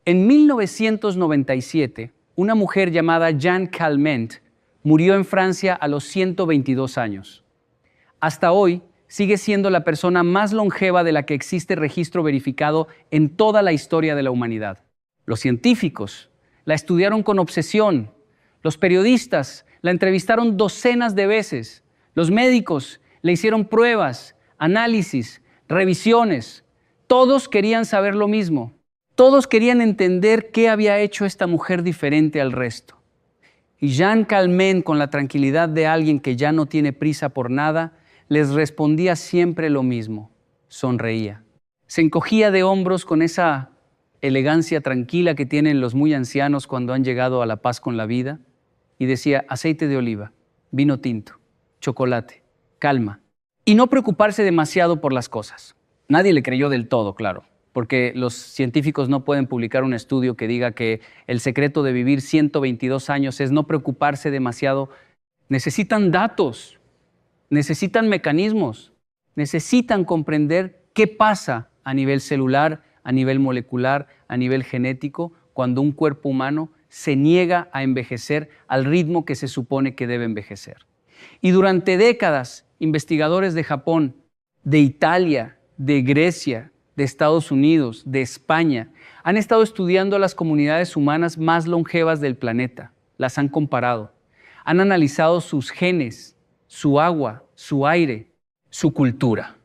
En 1997, una mujer llamada Jeanne Calment murió en Francia a los 122 años. Hasta hoy, sigue siendo la persona más longeva de la que existe registro verificado en toda la historia de la humanidad. Los científicos la estudiaron con obsesión. Los periodistas la entrevistaron docenas de veces. Los médicos le hicieron pruebas, análisis, revisiones. Todos querían saber lo mismo. Todos querían entender qué había hecho esta mujer diferente al resto. Y Jeanne Calment, con la tranquilidad de alguien que ya no tiene prisa por nada, les respondía siempre lo mismo. Sonreía. Se encogía de hombros con esa elegancia tranquila que tienen los muy ancianos cuando han llegado a la paz con la vida, y decía: aceite de oliva, vino tinto, chocolate, calma. Y no preocuparse demasiado por las cosas. Nadie le creyó del todo, claro, porque los científicos no pueden publicar un estudio que diga que el secreto de vivir 122 años es no preocuparse demasiado. Necesitan datos, necesitan mecanismos, necesitan comprender qué pasa a nivel celular, a nivel molecular, a nivel genético, cuando un cuerpo humano se niega a envejecer al ritmo que se supone que debe envejecer. Y durante décadas, investigadores de Japón, de Italia, de Grecia, de Estados Unidos, de España, han estado estudiando a las comunidades humanas más longevas del planeta. Las han comparado. Han analizado sus genes, su agua, su aire, su cultura,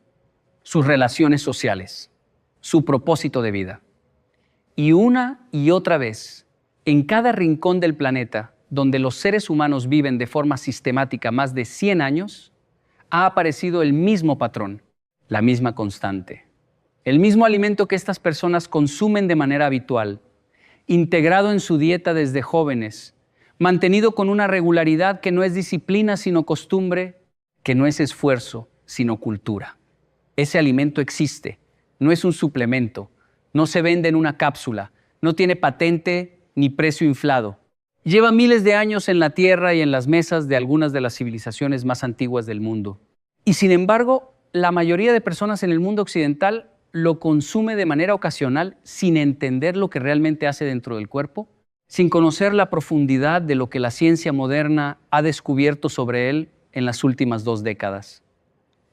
sus relaciones sociales, su propósito de vida. Y una y otra vez, en cada rincón del planeta donde los seres humanos viven de forma sistemática más de 100 años, ha aparecido el mismo patrón, la misma constante. El mismo alimento que estas personas consumen de manera habitual, integrado en su dieta desde jóvenes, mantenido con una regularidad que no es disciplina sino costumbre, que no es esfuerzo sino cultura. Ese alimento existe, no es un suplemento, no se vende en una cápsula, no tiene patente ni precio inflado. Lleva miles de años en la tierra y en las mesas de algunas de las civilizaciones más antiguas del mundo. Y sin embargo, la mayoría de personas en el mundo occidental lo consume de manera ocasional sin entender lo que realmente hace dentro del cuerpo, sin conocer la profundidad de lo que la ciencia moderna ha descubierto sobre él en las últimas 2 décadas.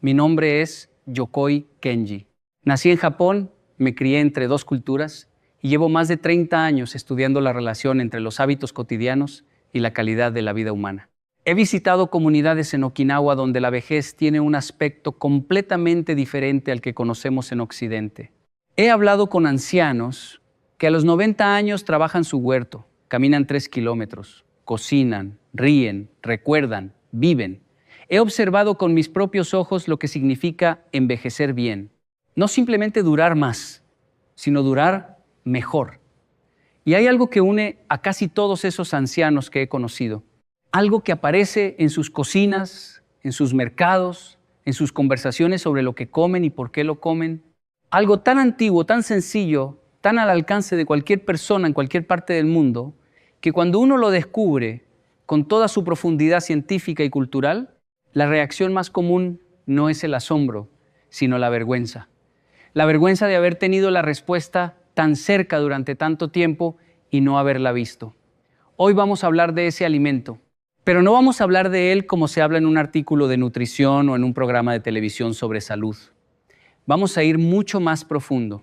Mi nombre es Yokoi Kenji. Nací en Japón, me crié entre 2 culturas y llevo más de 30 años estudiando la relación entre los hábitos cotidianos y la calidad de la vida humana. He visitado comunidades en Okinawa donde la vejez tiene un aspecto completamente diferente al que conocemos en Occidente. He hablado con ancianos que a los 90 años trabajan su huerto, caminan 3 kilómetros, cocinan, ríen, recuerdan, viven. He observado con mis propios ojos lo que significa envejecer bien. No simplemente durar más, sino durar mejor. Y hay algo que une a casi todos esos ancianos que he conocido. Algo que aparece en sus cocinas, en sus mercados, en sus conversaciones sobre lo que comen y por qué lo comen. Algo tan antiguo, tan sencillo, tan al alcance de cualquier persona en cualquier parte del mundo, que cuando uno lo descubre con toda su profundidad científica y cultural, la reacción más común no es el asombro, sino la vergüenza. La vergüenza de haber tenido la respuesta tan cerca durante tanto tiempo y no haberla visto. Hoy vamos a hablar de ese alimento, pero no vamos a hablar de él como se habla en un artículo de nutrición o en un programa de televisión sobre salud. Vamos a ir mucho más profundo.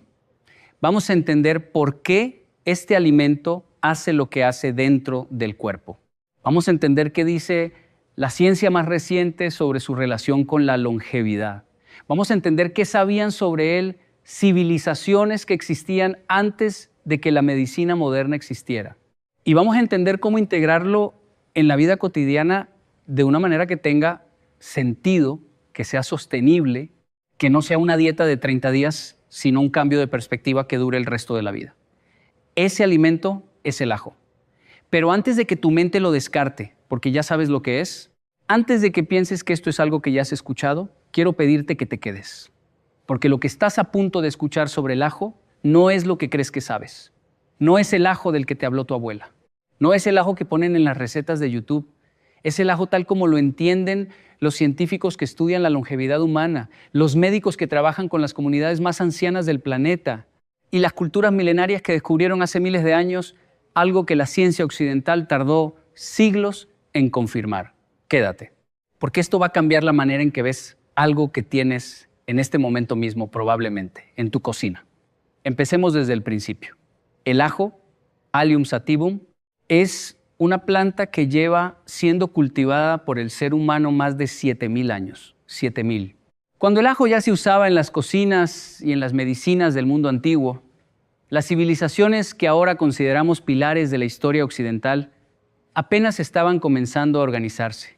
Vamos a entender por qué este alimento hace lo que hace dentro del cuerpo. Vamos a entender qué dice la ciencia más reciente sobre su relación con la longevidad. Vamos a entender qué sabían sobre él civilizaciones que existían antes de que la medicina moderna existiera. Y vamos a entender cómo integrarlo en la vida cotidiana de una manera que tenga sentido, que sea sostenible, que no sea una dieta de 30 días, sino un cambio de perspectiva que dure el resto de la vida. Ese alimento es el ajo. Pero antes de que tu mente lo descarte, porque ya sabes lo que es, antes de que pienses que esto es algo que ya has escuchado, quiero pedirte que te quedes. Porque lo que estás a punto de escuchar sobre el ajo no es lo que crees que sabes. No es el ajo del que te habló tu abuela. No es el ajo que ponen en las recetas de YouTube. Es el ajo tal como lo entienden los científicos que estudian la longevidad humana, los médicos que trabajan con las comunidades más ancianas del planeta y las culturas milenarias que descubrieron hace miles de años algo que la ciencia occidental tardó siglos en confirmar. Quédate, porque esto va a cambiar la manera en que ves algo que tienes en este momento mismo, probablemente, en tu cocina. Empecemos desde el principio. El ajo, Allium sativum, es una planta que lleva siendo cultivada por el ser humano más de 7,000 años. 7,000. Cuando el ajo ya se usaba en las cocinas y en las medicinas del mundo antiguo, las civilizaciones que ahora consideramos pilares de la historia occidental apenas estaban comenzando a organizarse.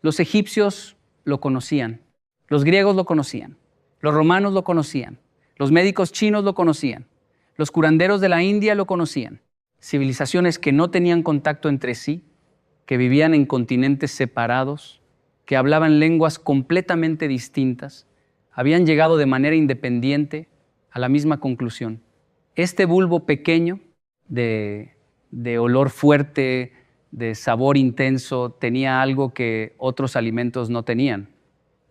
Los egipcios lo conocían, los griegos lo conocían, los romanos lo conocían, los médicos chinos lo conocían, los curanderos de la India lo conocían. Civilizaciones que no tenían contacto entre sí, que vivían en continentes separados, que hablaban lenguas completamente distintas, habían llegado de manera independiente a la misma conclusión. Este bulbo pequeño, de olor fuerte, de sabor intenso, tenía algo que otros alimentos no tenían.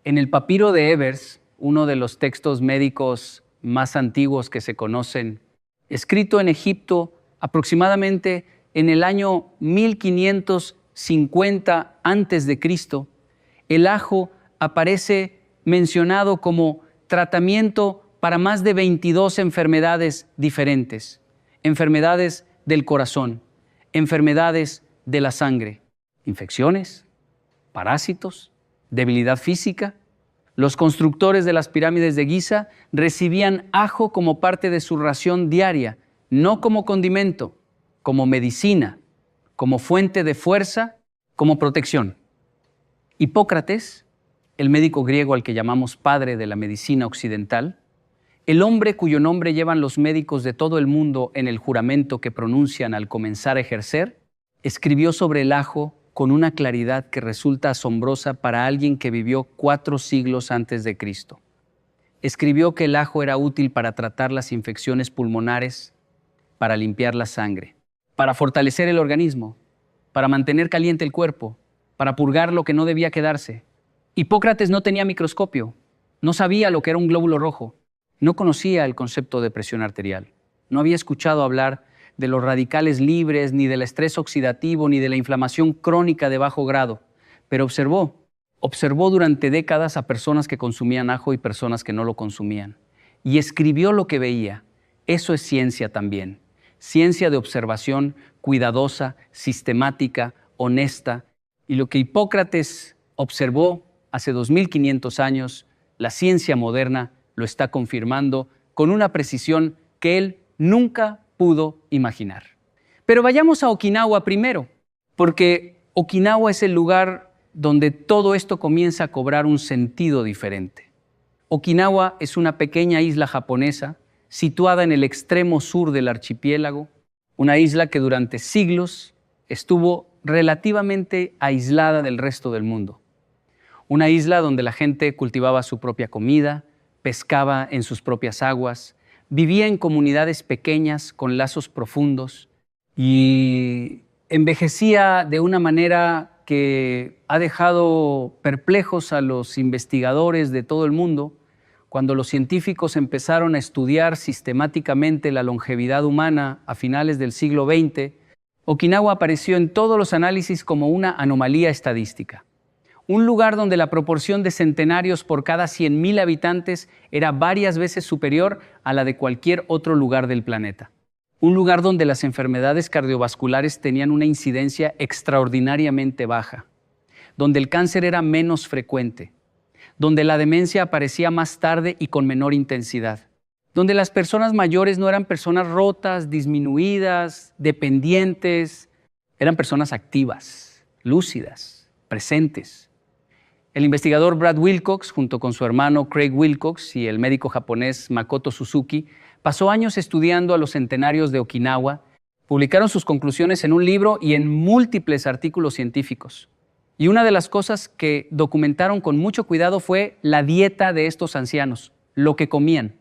En el papiro de Ebers, uno de los textos médicos más antiguos que se conocen, escrito en Egipto aproximadamente en el año 1550 a.C., el ajo aparece mencionado como tratamiento para más de 22 enfermedades diferentes, enfermedades del corazón, enfermedades de la sangre, infecciones, parásitos, debilidad física. Los constructores de las pirámides de Giza recibían ajo como parte de su ración diaria, no como condimento, como medicina, como fuente de fuerza, como protección. Hipócrates, el médico griego al que llamamos padre de la medicina occidental, el hombre cuyo nombre llevan los médicos de todo el mundo en el juramento que pronuncian al comenzar a ejercer, escribió sobre el ajo con una claridad que resulta asombrosa para alguien que vivió 4 siglos antes de Cristo. Escribió que el ajo era útil para tratar las infecciones pulmonares, para limpiar la sangre, para fortalecer el organismo, para mantener caliente el cuerpo, para purgar lo que no debía quedarse. Hipócrates no tenía microscopio, no sabía lo que era un glóbulo rojo, no conocía el concepto de presión arterial, no había escuchado hablar de los radicales libres, ni del estrés oxidativo, ni de la inflamación crónica de bajo grado, pero observó durante décadas a personas que consumían ajo y personas que no lo consumían, y escribió lo que veía. Eso es ciencia también, ciencia de observación cuidadosa, sistemática, honesta, y lo que Hipócrates observó hace 2500 años, la ciencia moderna lo está confirmando con una precisión que él nunca pudo imaginar. Pero vayamos a Okinawa primero, porque Okinawa es el lugar donde todo esto comienza a cobrar un sentido diferente. Okinawa es una pequeña isla japonesa situada en el extremo sur del archipiélago, una isla que durante siglos estuvo relativamente aislada del resto del mundo. Una isla donde la gente cultivaba su propia comida, pescaba en sus propias aguas, vivía en comunidades pequeñas con lazos profundos y envejecía de una manera que ha dejado perplejos a los investigadores de todo el mundo. Cuando los científicos empezaron a estudiar sistemáticamente la longevidad humana a finales del siglo XX, Okinawa apareció en todos los análisis como una anomalía estadística. Un lugar donde la proporción de centenarios por cada 100,000 habitantes era varias veces superior a la de cualquier otro lugar del planeta. Un lugar donde las enfermedades cardiovasculares tenían una incidencia extraordinariamente baja, donde el cáncer era menos frecuente, donde la demencia aparecía más tarde y con menor intensidad, donde las personas mayores no eran personas rotas, disminuidas, dependientes, eran personas activas, lúcidas, presentes. El investigador Brad Wilcox, junto con su hermano Craig Wilcox y el médico japonés Makoto Suzuki, pasó años estudiando a los centenarios de Okinawa, publicaron sus conclusiones en un libro y en múltiples artículos científicos. Y una de las cosas que documentaron con mucho cuidado fue la dieta de estos ancianos, lo que comían.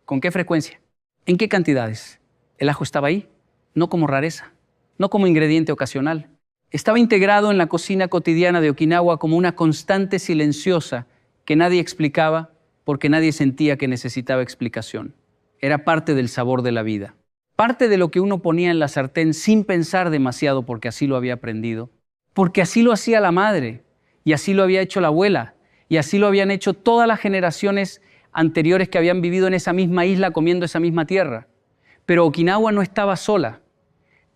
¿Con qué frecuencia? ¿En qué cantidades? El ajo estaba ahí, no como rareza, no como ingrediente ocasional. Estaba integrado en la cocina cotidiana de Okinawa como una constante silenciosa que nadie explicaba porque nadie sentía que necesitaba explicación. era parte del sabor de la vida. Parte de lo que uno ponía en la sartén sin pensar demasiado porque así lo había aprendido, porque así lo hacía la madre, y así lo había hecho la abuela, y así lo habían hecho todas las generaciones anteriores que habían vivido en esa misma isla comiendo esa misma tierra. Pero Okinawa no estaba sola.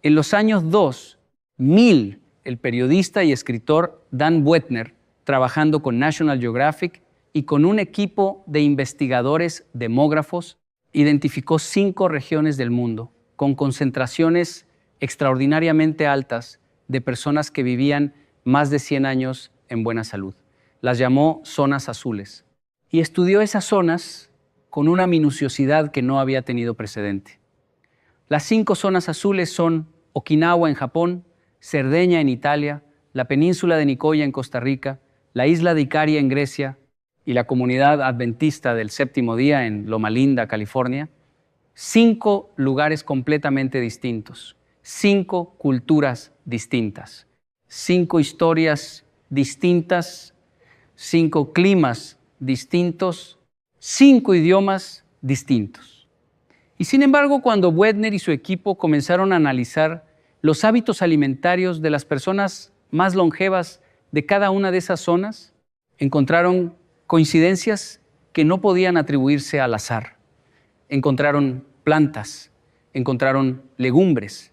En los años 2000, el periodista y escritor Dan Buettner, trabajando con National Geographic y con un equipo de investigadores demógrafos, identificó 5 regiones del mundo con concentraciones extraordinariamente altas de personas que vivían más de 100 años en buena salud. Las llamó zonas azules y estudió esas zonas con una minuciosidad que no había tenido precedente. Las 5 zonas azules son Okinawa en Japón, Cerdeña en Italia, la península de Nicoya en Costa Rica, la isla de Icaria en Grecia y la comunidad adventista del Séptimo Día en Loma Linda, California. 5 lugares completamente distintos, 5 culturas distintas, 5 historias distintas, 5 climas distintos, 5 idiomas distintos. Y sin embargo, cuando Buettner y su equipo comenzaron a analizar los hábitos alimentarios de las personas más longevas de cada una de esas zonas, encontraron coincidencias que no podían atribuirse al azar. Encontraron plantas, encontraron legumbres,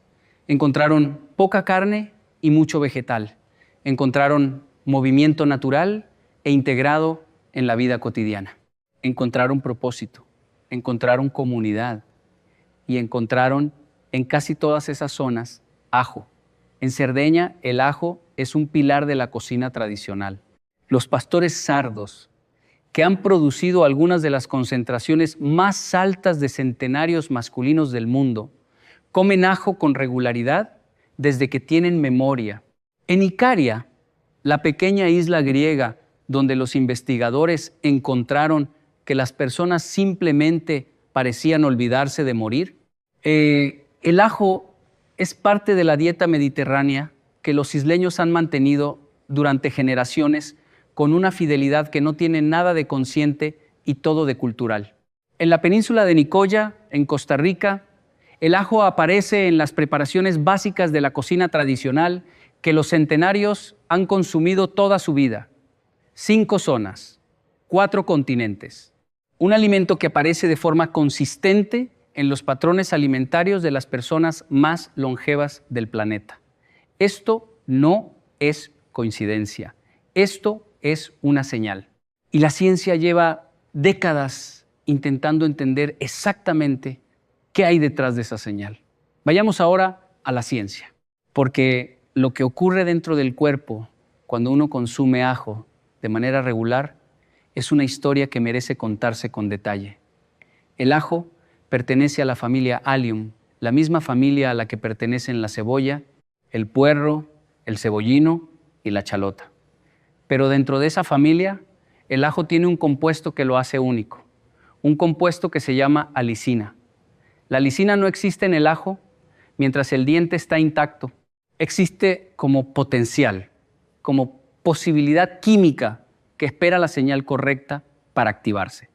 encontraron poca carne y mucho vegetal, encontraron movimiento natural e integrado en la vida cotidiana, encontraron propósito, encontraron comunidad y encontraron en casi todas esas zonas ajo. En Cerdeña, el ajo es un pilar de la cocina tradicional. Los pastores sardos, que han producido algunas de las concentraciones más altas de centenarios masculinos del mundo, comen ajo con regularidad desde que tienen memoria. En Icaria, la pequeña isla griega donde los investigadores encontraron que las personas simplemente parecían olvidarse de morir, el ajo es parte de la dieta mediterránea que los isleños han mantenido durante generaciones con una fidelidad que no tiene nada de consciente y todo de cultural. En la península de Nicoya, en Costa Rica, el ajo aparece en las preparaciones básicas de la cocina tradicional que los centenarios han consumido toda su vida. 5 zonas, 4 continentes. Un alimento que aparece de forma consistente en los patrones alimentarios de las personas más longevas del planeta. Esto no es coincidencia. Esto es una señal. Y la ciencia lleva décadas intentando entender exactamente qué hay detrás de esa señal. Vayamos ahora a la ciencia, porque lo que ocurre dentro del cuerpo cuando uno consume ajo de manera regular es una historia que merece contarse con detalle. El ajo pertenece a la familia Allium, la misma familia a la que pertenecen la cebolla, el puerro, el cebollino y la chalota. Pero dentro de esa familia, el ajo tiene un compuesto que lo hace único, un compuesto que se llama alicina. La alicina no existe en el ajo mientras el diente está intacto. Existe como potencial, como posibilidad química que espera la señal correcta para activarse.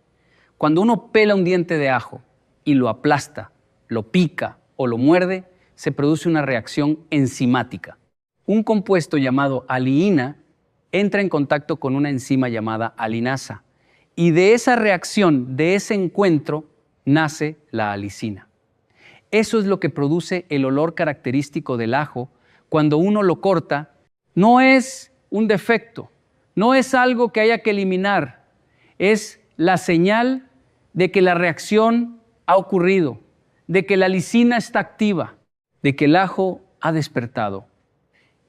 Cuando uno pela un diente de ajo y lo aplasta, lo pica o lo muerde, se produce una reacción enzimática. Un compuesto llamado aliina entra en contacto con una enzima llamada alinasa y de esa reacción, de ese encuentro, nace la alicina. Eso es lo que produce el olor característico del ajo cuando uno lo corta. No es un defecto, no es algo que haya que eliminar, es la señal de que la reacción ha ocurrido, de que la lisina está activa, de que el ajo ha despertado.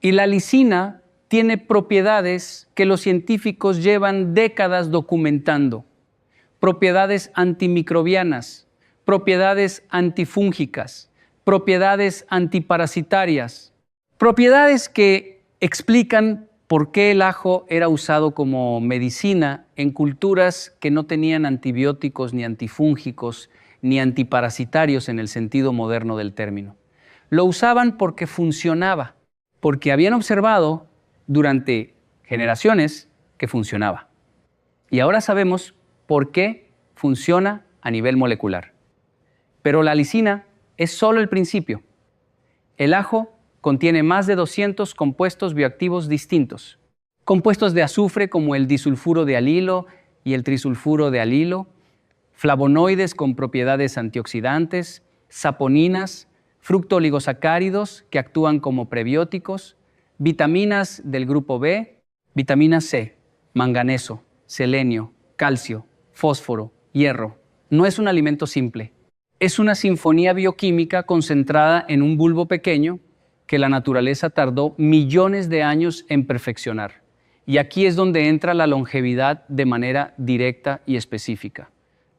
Y la lisina tiene propiedades que los científicos llevan décadas documentando. Propiedades antimicrobianas, propiedades antifúngicas, propiedades antiparasitarias, propiedades que explican por qué el ajo era usado como medicina en culturas que no tenían antibióticos, ni antifúngicos, ni antiparasitarios en el sentido moderno del término. Lo usaban porque funcionaba, porque habían observado durante generaciones que funcionaba. Y ahora sabemos por qué funciona a nivel molecular. Pero la lisina es solo el principio. El ajo contiene más de 200 compuestos bioactivos distintos. Compuestos de azufre como el disulfuro de alilo y el trisulfuro de alilo, flavonoides con propiedades antioxidantes, saponinas, fructooligosacáridos que actúan como prebióticos, vitaminas del grupo B, vitamina C, manganeso, selenio, calcio, fósforo, hierro. No es un alimento simple. Es una sinfonía bioquímica concentrada en un bulbo pequeño que la naturaleza tardó millones de años en perfeccionar. Y aquí es donde entra la longevidad de manera directa y específica.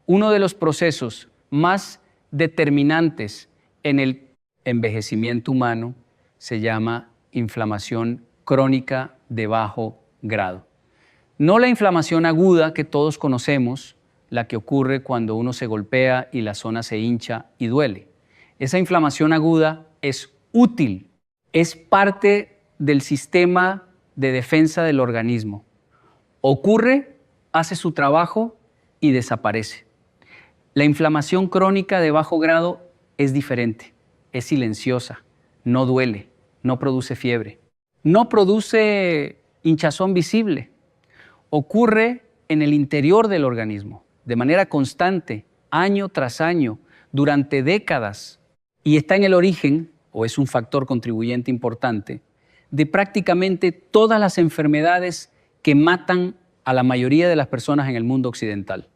Uno de los procesos más determinantes en el envejecimiento humano se llama inflamación crónica de bajo grado. No la inflamación aguda que todos conocemos, la que ocurre cuando uno se golpea y la zona se hincha y duele. Esa inflamación aguda es útil, es parte del sistema de defensa del organismo. Ocurre, hace su trabajo y desaparece. La inflamación crónica de bajo grado es diferente, es silenciosa, no duele, no produce fiebre, no produce hinchazón visible. Ocurre en el interior del organismo, de manera constante, año tras año, durante décadas, y está en el origen, o es un factor contribuyente importante, de prácticamente todas las enfermedades que matan a la mayoría de las personas en el mundo occidental.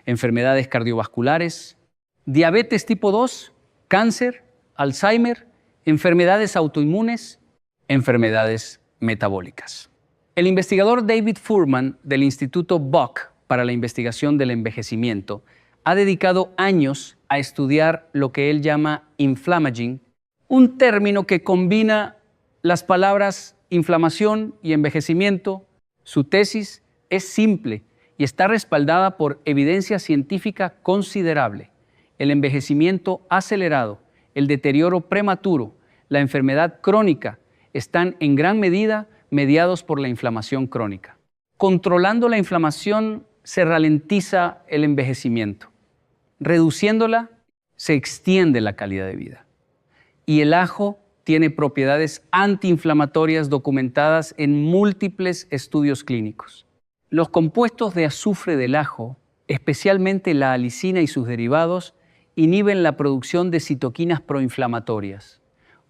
Enfermedades cardiovasculares, diabetes tipo 2, cáncer, Alzheimer, enfermedades autoinmunes, enfermedades metabólicas. El investigador David Fuhrman del Instituto Buck para la investigación del envejecimiento ha dedicado años a estudiar lo que él llama inflammaging, un término que combina las palabras inflamación y envejecimiento. Su tesis es simple y está respaldada por evidencia científica considerable. El envejecimiento acelerado, el deterioro prematuro, la enfermedad crónica están en gran medida mediados por la inflamación crónica. Controlando la inflamación se ralentiza el envejecimiento. Reduciéndola se extiende la calidad de vida. Y el ajo tiene propiedades antiinflamatorias documentadas en múltiples estudios clínicos. Los compuestos de azufre del ajo, especialmente la alicina y sus derivados, inhiben la producción de citoquinas proinflamatorias,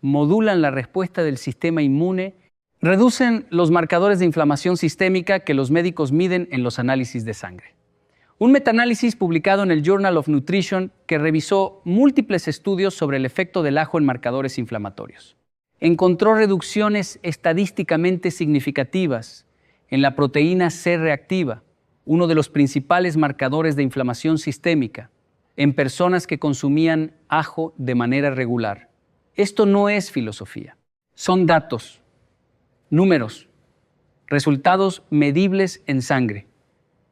modulan la respuesta del sistema inmune, reducen los marcadores de inflamación sistémica que los médicos miden en los análisis de sangre. Un metaanálisis publicado en el Journal of Nutrition que revisó múltiples estudios sobre el efecto del ajo en marcadores inflamatorios. Encontró reducciones estadísticamente significativas en la proteína C reactiva, uno de los principales marcadores de inflamación sistémica, en personas que consumían ajo de manera regular. Esto no es filosofía, son datos, números, resultados medibles en sangre.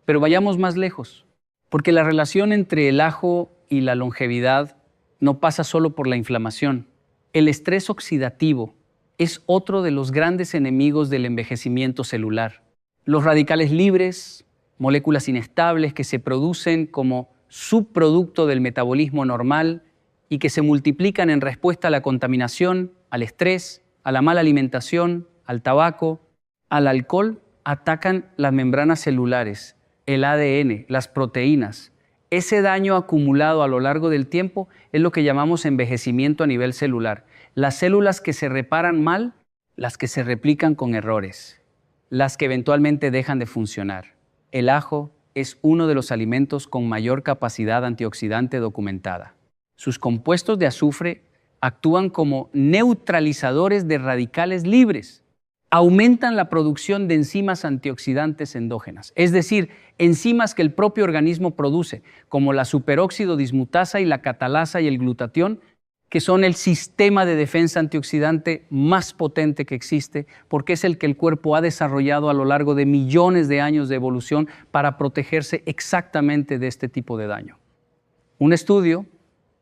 Pero vayamos más lejos, porque la relación entre el ajo y la longevidad no pasa solo por la inflamación. El estrés oxidativo es otro de los grandes enemigos del envejecimiento celular. Los radicales libres, moléculas inestables que se producen como subproducto del metabolismo normal y que se multiplican en respuesta a la contaminación, al estrés, a la mala alimentación, al tabaco, al alcohol, atacan las membranas celulares, el ADN, las proteínas. Ese daño acumulado a lo largo del tiempo es lo que llamamos envejecimiento a nivel celular. Las células que se reparan mal, las que se replican con errores, las que eventualmente dejan de funcionar. El ajo es uno de los alimentos con mayor capacidad antioxidante documentada. Sus compuestos de azufre actúan como neutralizadores de radicales libres. Aumentan la producción de enzimas antioxidantes endógenas, es decir, enzimas que el propio organismo produce, como la superóxido dismutasa y la catalasa y el glutatión, que son el sistema de defensa antioxidante más potente que existe, porque es el que el cuerpo ha desarrollado a lo largo de millones de años de evolución para protegerse exactamente de este tipo de daño. Un estudio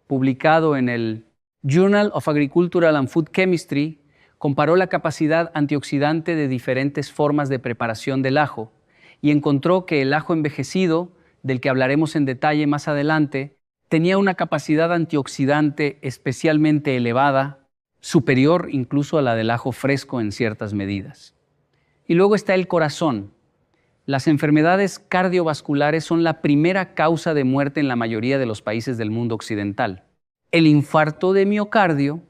publicado en el Journal of Agricultural and Food Chemistry comparó la capacidad antioxidante de diferentes formas de preparación del ajo y encontró que el ajo envejecido, del que hablaremos en detalle más adelante, Tenía una capacidad antioxidante especialmente elevada, superior incluso a la del ajo fresco en ciertas medidas. Y luego está el corazón. Las enfermedades cardiovasculares son la primera causa de muerte en la mayoría de los países del mundo occidental. El infarto de miocardio,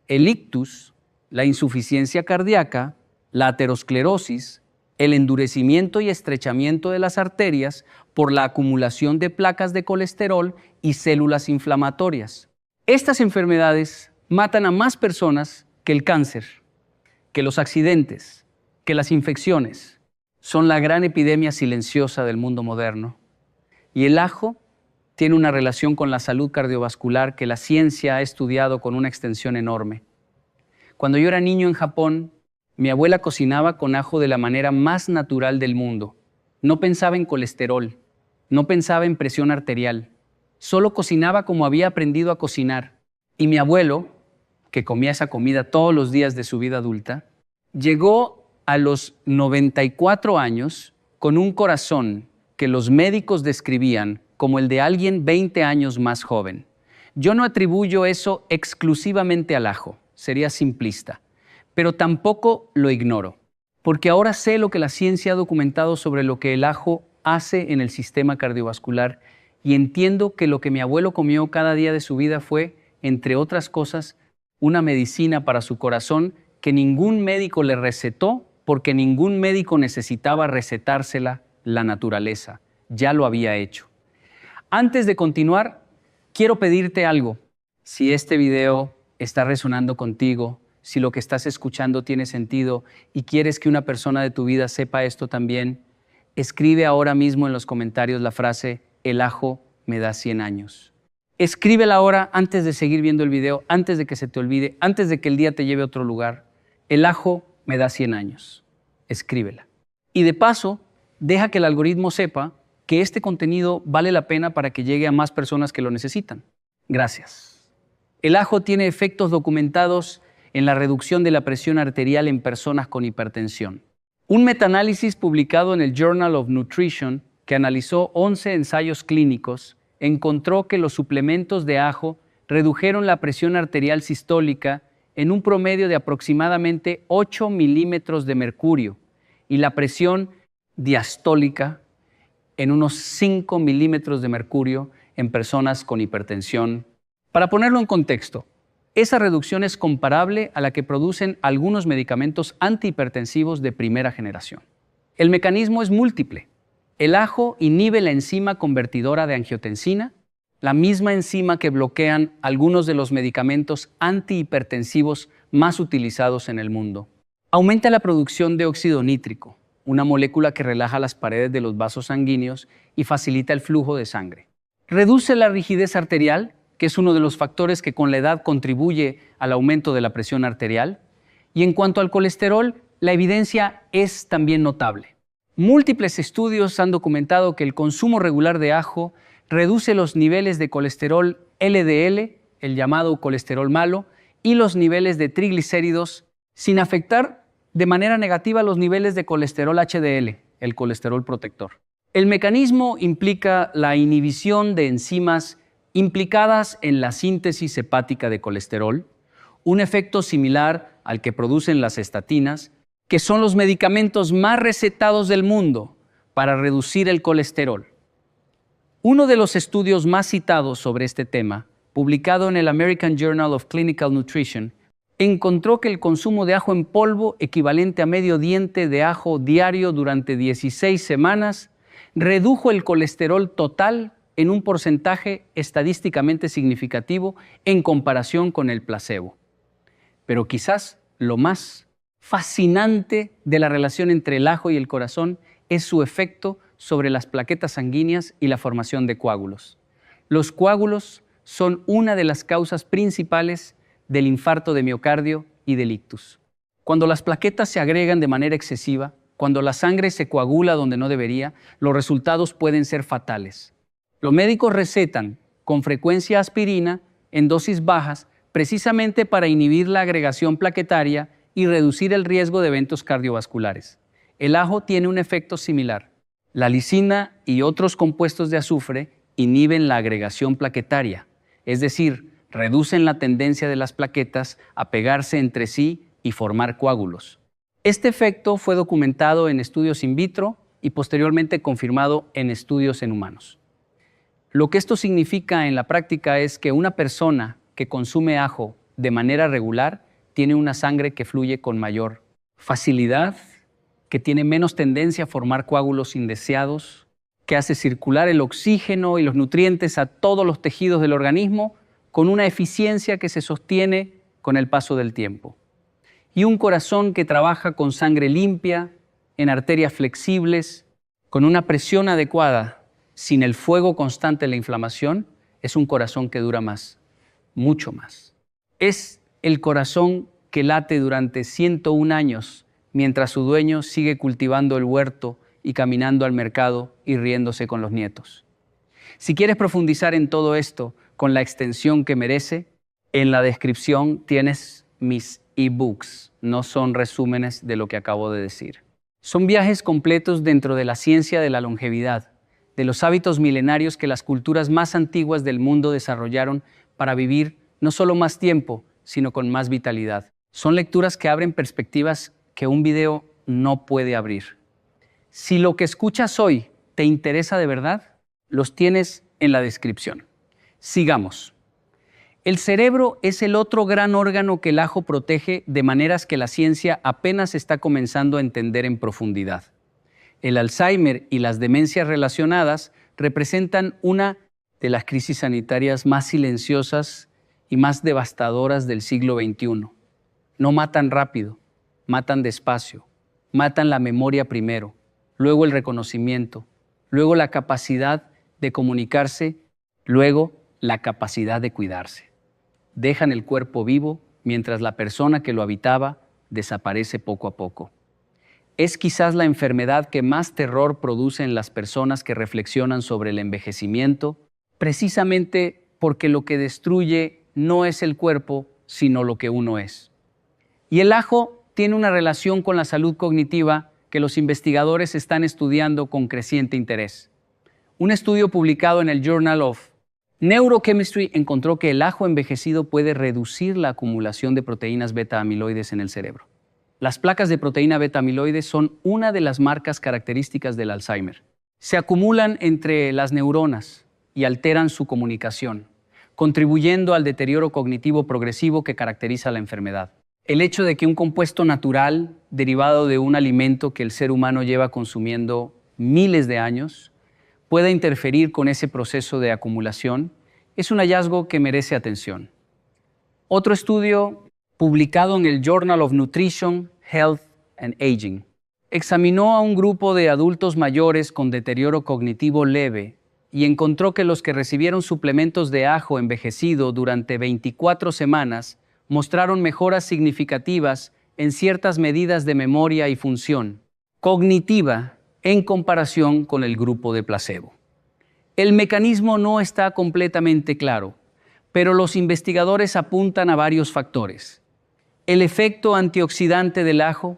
el ictus, la insuficiencia cardíaca, la aterosclerosis, el endurecimiento y estrechamiento de las arterias por la acumulación de placas de colesterol y células inflamatorias. Estas enfermedades matan a más personas que el cáncer, que los accidentes, que las infecciones. Son la gran epidemia silenciosa del mundo moderno. Y el ajo tiene una relación con la salud cardiovascular que la ciencia ha estudiado con una extensión enorme. Cuando yo era niño en Japón, mi abuela cocinaba con ajo de la manera más natural del mundo. No pensaba en colesterol, no pensaba en presión arterial. Solo cocinaba como había aprendido a cocinar. Y mi abuelo, que comía esa comida todos los días de su vida adulta, llegó a los 94 años con un corazón que los médicos describían como el de alguien 20 años más joven. Yo no atribuyo eso exclusivamente al ajo, sería simplista, pero tampoco lo ignoro, porque ahora sé lo que la ciencia ha documentado sobre lo que el ajo hace en el sistema cardiovascular y entiendo que lo que mi abuelo comió cada día de su vida fue, entre otras cosas, una medicina para su corazón que ningún médico le recetó porque ningún médico necesitaba recetársela la naturaleza. Ya lo había hecho. Antes de continuar, quiero pedirte algo. Si este video está resonando contigo, si lo que estás escuchando tiene sentido y quieres que una persona de tu vida sepa esto también, escribe ahora mismo en los comentarios la frase, el ajo me da 100 años. Escríbela ahora antes de seguir viendo el video, antes de que se te olvide, antes de que el día te lleve a otro lugar. El ajo me da 100 años. Escríbela. Y de paso, deja que el algoritmo sepa que este contenido vale la pena para que llegue a más personas que lo necesitan. Gracias. El ajo tiene efectos documentados en la reducción de la presión arterial en personas con hipertensión. Un metaanálisis publicado en el Journal of Nutrition, que analizó 11 ensayos clínicos, encontró que los suplementos de ajo redujeron la presión arterial sistólica en un promedio de aproximadamente 8 milímetros de mercurio y la presión diastólica en unos 5 milímetros de mercurio en personas con hipertensión. Para ponerlo en contexto, esa reducción es comparable a la que producen algunos medicamentos antihipertensivos de primera generación. El mecanismo es múltiple. El ajo inhibe la enzima convertidora de angiotensina, la misma enzima que bloquean algunos de los medicamentos antihipertensivos más utilizados en el mundo. Aumenta la producción de óxido nítrico, una molécula que relaja las paredes de los vasos sanguíneos y facilita el flujo de sangre. Reduce la rigidez arterial, que es uno de los factores que con la edad contribuye al aumento de la presión arterial. Y en cuanto al colesterol, la evidencia es también notable. Múltiples estudios han documentado que el consumo regular de ajo reduce los niveles de colesterol LDL, el llamado colesterol malo, y los niveles de triglicéridos, sin afectar de manera negativa los niveles de colesterol HDL, el colesterol protector. El mecanismo implica la inhibición de enzimas implicadas en la síntesis hepática de colesterol, un efecto similar al que producen las estatinas, que son los medicamentos más recetados del mundo para reducir el colesterol. Uno de los estudios más citados sobre este tema, publicado en el American Journal of Clinical Nutrition, encontró que el consumo de ajo en polvo, equivalente a medio diente de ajo diario durante 16 semanas, redujo el colesterol total en un porcentaje estadísticamente significativo en comparación con el placebo. Pero quizás lo más fascinante de la relación entre el ajo y el corazón es su efecto sobre las plaquetas sanguíneas y la formación de coágulos. Los coágulos son una de las causas principales del infarto de miocardio y del ictus. Cuando las plaquetas se agregan de manera excesiva, cuando la sangre se coagula donde no debería, los resultados pueden ser fatales. Los médicos recetan con frecuencia aspirina en dosis bajas precisamente para inhibir la agregación plaquetaria y reducir el riesgo de eventos cardiovasculares. El ajo tiene un efecto similar. La lisina y otros compuestos de azufre inhiben la agregación plaquetaria, es decir, reducen la tendencia de las plaquetas a pegarse entre sí y formar coágulos. Este efecto fue documentado en estudios in vitro y posteriormente confirmado en estudios en humanos. Lo que esto significa en la práctica es que una persona que consume ajo de manera regular tiene una sangre que fluye con mayor facilidad, que tiene menos tendencia a formar coágulos indeseados, que hace circular el oxígeno y los nutrientes a todos los tejidos del organismo con una eficiencia que se sostiene con el paso del tiempo. Y un corazón que trabaja con sangre limpia, en arterias flexibles, con una presión adecuada, sin el fuego constante de la inflamación, es un corazón que dura más, mucho más. Es el corazón que late durante 101 años, mientras su dueño sigue cultivando el huerto y caminando al mercado y riéndose con los nietos. Si quieres profundizar en todo esto con la extensión que merece, en la descripción tienes mis ebooks, no son resúmenes de lo que acabo de decir. Son viajes completos dentro de la ciencia de la longevidad, de los hábitos milenarios que las culturas más antiguas del mundo desarrollaron para vivir no solo más tiempo, sino con más vitalidad. Son lecturas que abren perspectivas que un video no puede abrir. Si lo que escuchas hoy te interesa de verdad, los tienes en la descripción. Sigamos. El cerebro es el otro gran órgano que el ajo protege de maneras que la ciencia apenas está comenzando a entender en profundidad. El Alzheimer y las demencias relacionadas representan una de las crisis sanitarias más silenciosas y más devastadoras del siglo XXI. No matan rápido, matan despacio, matan la memoria primero, luego el reconocimiento, luego la capacidad de comunicarse, luego la capacidad de cuidarse. Dejan el cuerpo vivo mientras la persona que lo habitaba desaparece poco a poco. Es quizás la enfermedad que más terror produce en las personas que reflexionan sobre el envejecimiento, precisamente porque lo que destruye no es el cuerpo, sino lo que uno es. Y el ajo tiene una relación con la salud cognitiva que los investigadores están estudiando con creciente interés. Un estudio publicado en el Journal of Neurochemistry encontró que el ajo envejecido puede reducir la acumulación de proteínas beta-amiloides en el cerebro. Las placas de proteína beta-amiloides son una de las marcas características del Alzheimer. Se acumulan entre las neuronas y alteran su comunicación, contribuyendo al deterioro cognitivo progresivo que caracteriza la enfermedad. El hecho de que un compuesto natural, derivado de un alimento que el ser humano lleva consumiendo miles de años, pueda interferir con ese proceso de acumulación, es un hallazgo que merece atención. Otro estudio publicado en el Journal of Nutrition, Health and Aging examinó a un grupo de adultos mayores con deterioro cognitivo leve y encontró que los que recibieron suplementos de ajo envejecido durante 24 semanas mostraron mejoras significativas en ciertas medidas de memoria y función cognitiva en comparación con el grupo de placebo. El mecanismo no está completamente claro, pero los investigadores apuntan a varios factores. El efecto antioxidante del ajo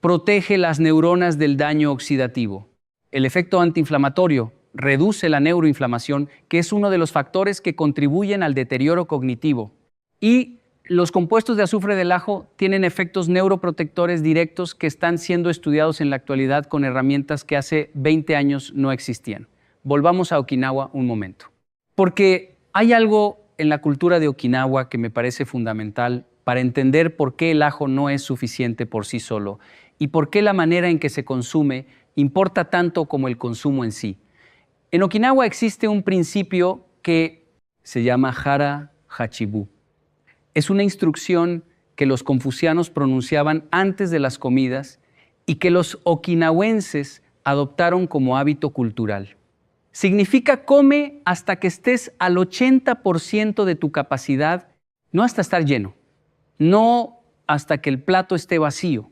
protege las neuronas del daño oxidativo. El efecto antiinflamatorio reduce la neuroinflamación, que es uno de los factores que contribuyen al deterioro cognitivo. Y los compuestos de azufre del ajo tienen efectos neuroprotectores directos que están siendo estudiados en la actualidad con herramientas que hace 20 años no existían. Volvamos a Okinawa un momento. Porque hay algo en la cultura de Okinawa que me parece fundamental para entender por qué el ajo no es suficiente por sí solo y por qué la manera en que se consume importa tanto como el consumo en sí. En Okinawa existe un principio que se llama Hara Hachibu. Es una instrucción que los confucianos pronunciaban antes de las comidas y que los okinawenses adoptaron como hábito cultural. Significa come hasta que estés al 80% de tu capacidad, no hasta estar lleno, no hasta que el plato esté vacío,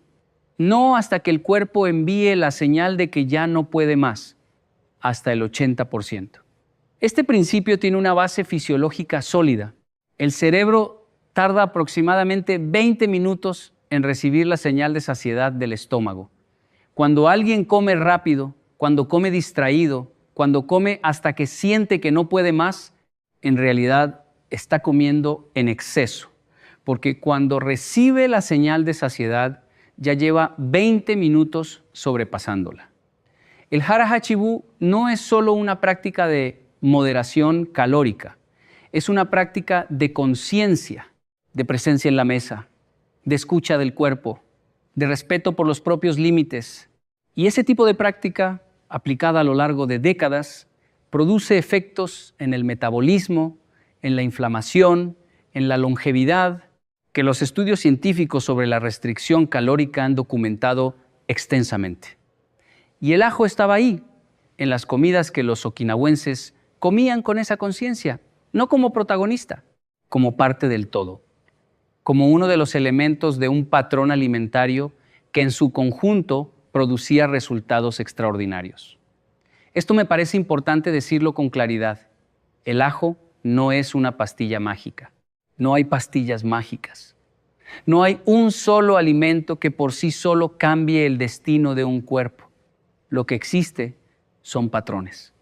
no hasta que el cuerpo envíe la señal de que ya no puede más, hasta el 80%. Este principio tiene una base fisiológica sólida. El cerebro tarda aproximadamente 20 minutos en recibir la señal de saciedad del estómago. Cuando alguien come rápido, cuando come distraído, cuando come hasta que siente que no puede más, en realidad está comiendo en exceso, porque cuando recibe la señal de saciedad, ya lleva 20 minutos sobrepasándola. El Hara Hachibu no es solo una práctica de moderación calórica, es una práctica de conciencia, de presencia en la mesa, de escucha del cuerpo, de respeto por los propios límites. Y ese tipo de práctica, aplicada a lo largo de décadas, produce efectos en el metabolismo, en la inflamación, en la longevidad, que los estudios científicos sobre la restricción calórica han documentado extensamente. Y el ajo estaba ahí, en las comidas que los okinawenses comían con esa conciencia, no como protagonista, como parte del todo, como uno de los elementos de un patrón alimentario que en su conjunto producía resultados extraordinarios. Esto me parece importante decirlo con claridad. El ajo no es una pastilla mágica. No hay pastillas mágicas. No hay un solo alimento que por sí solo cambie el destino de un cuerpo. Lo que existe son patrones,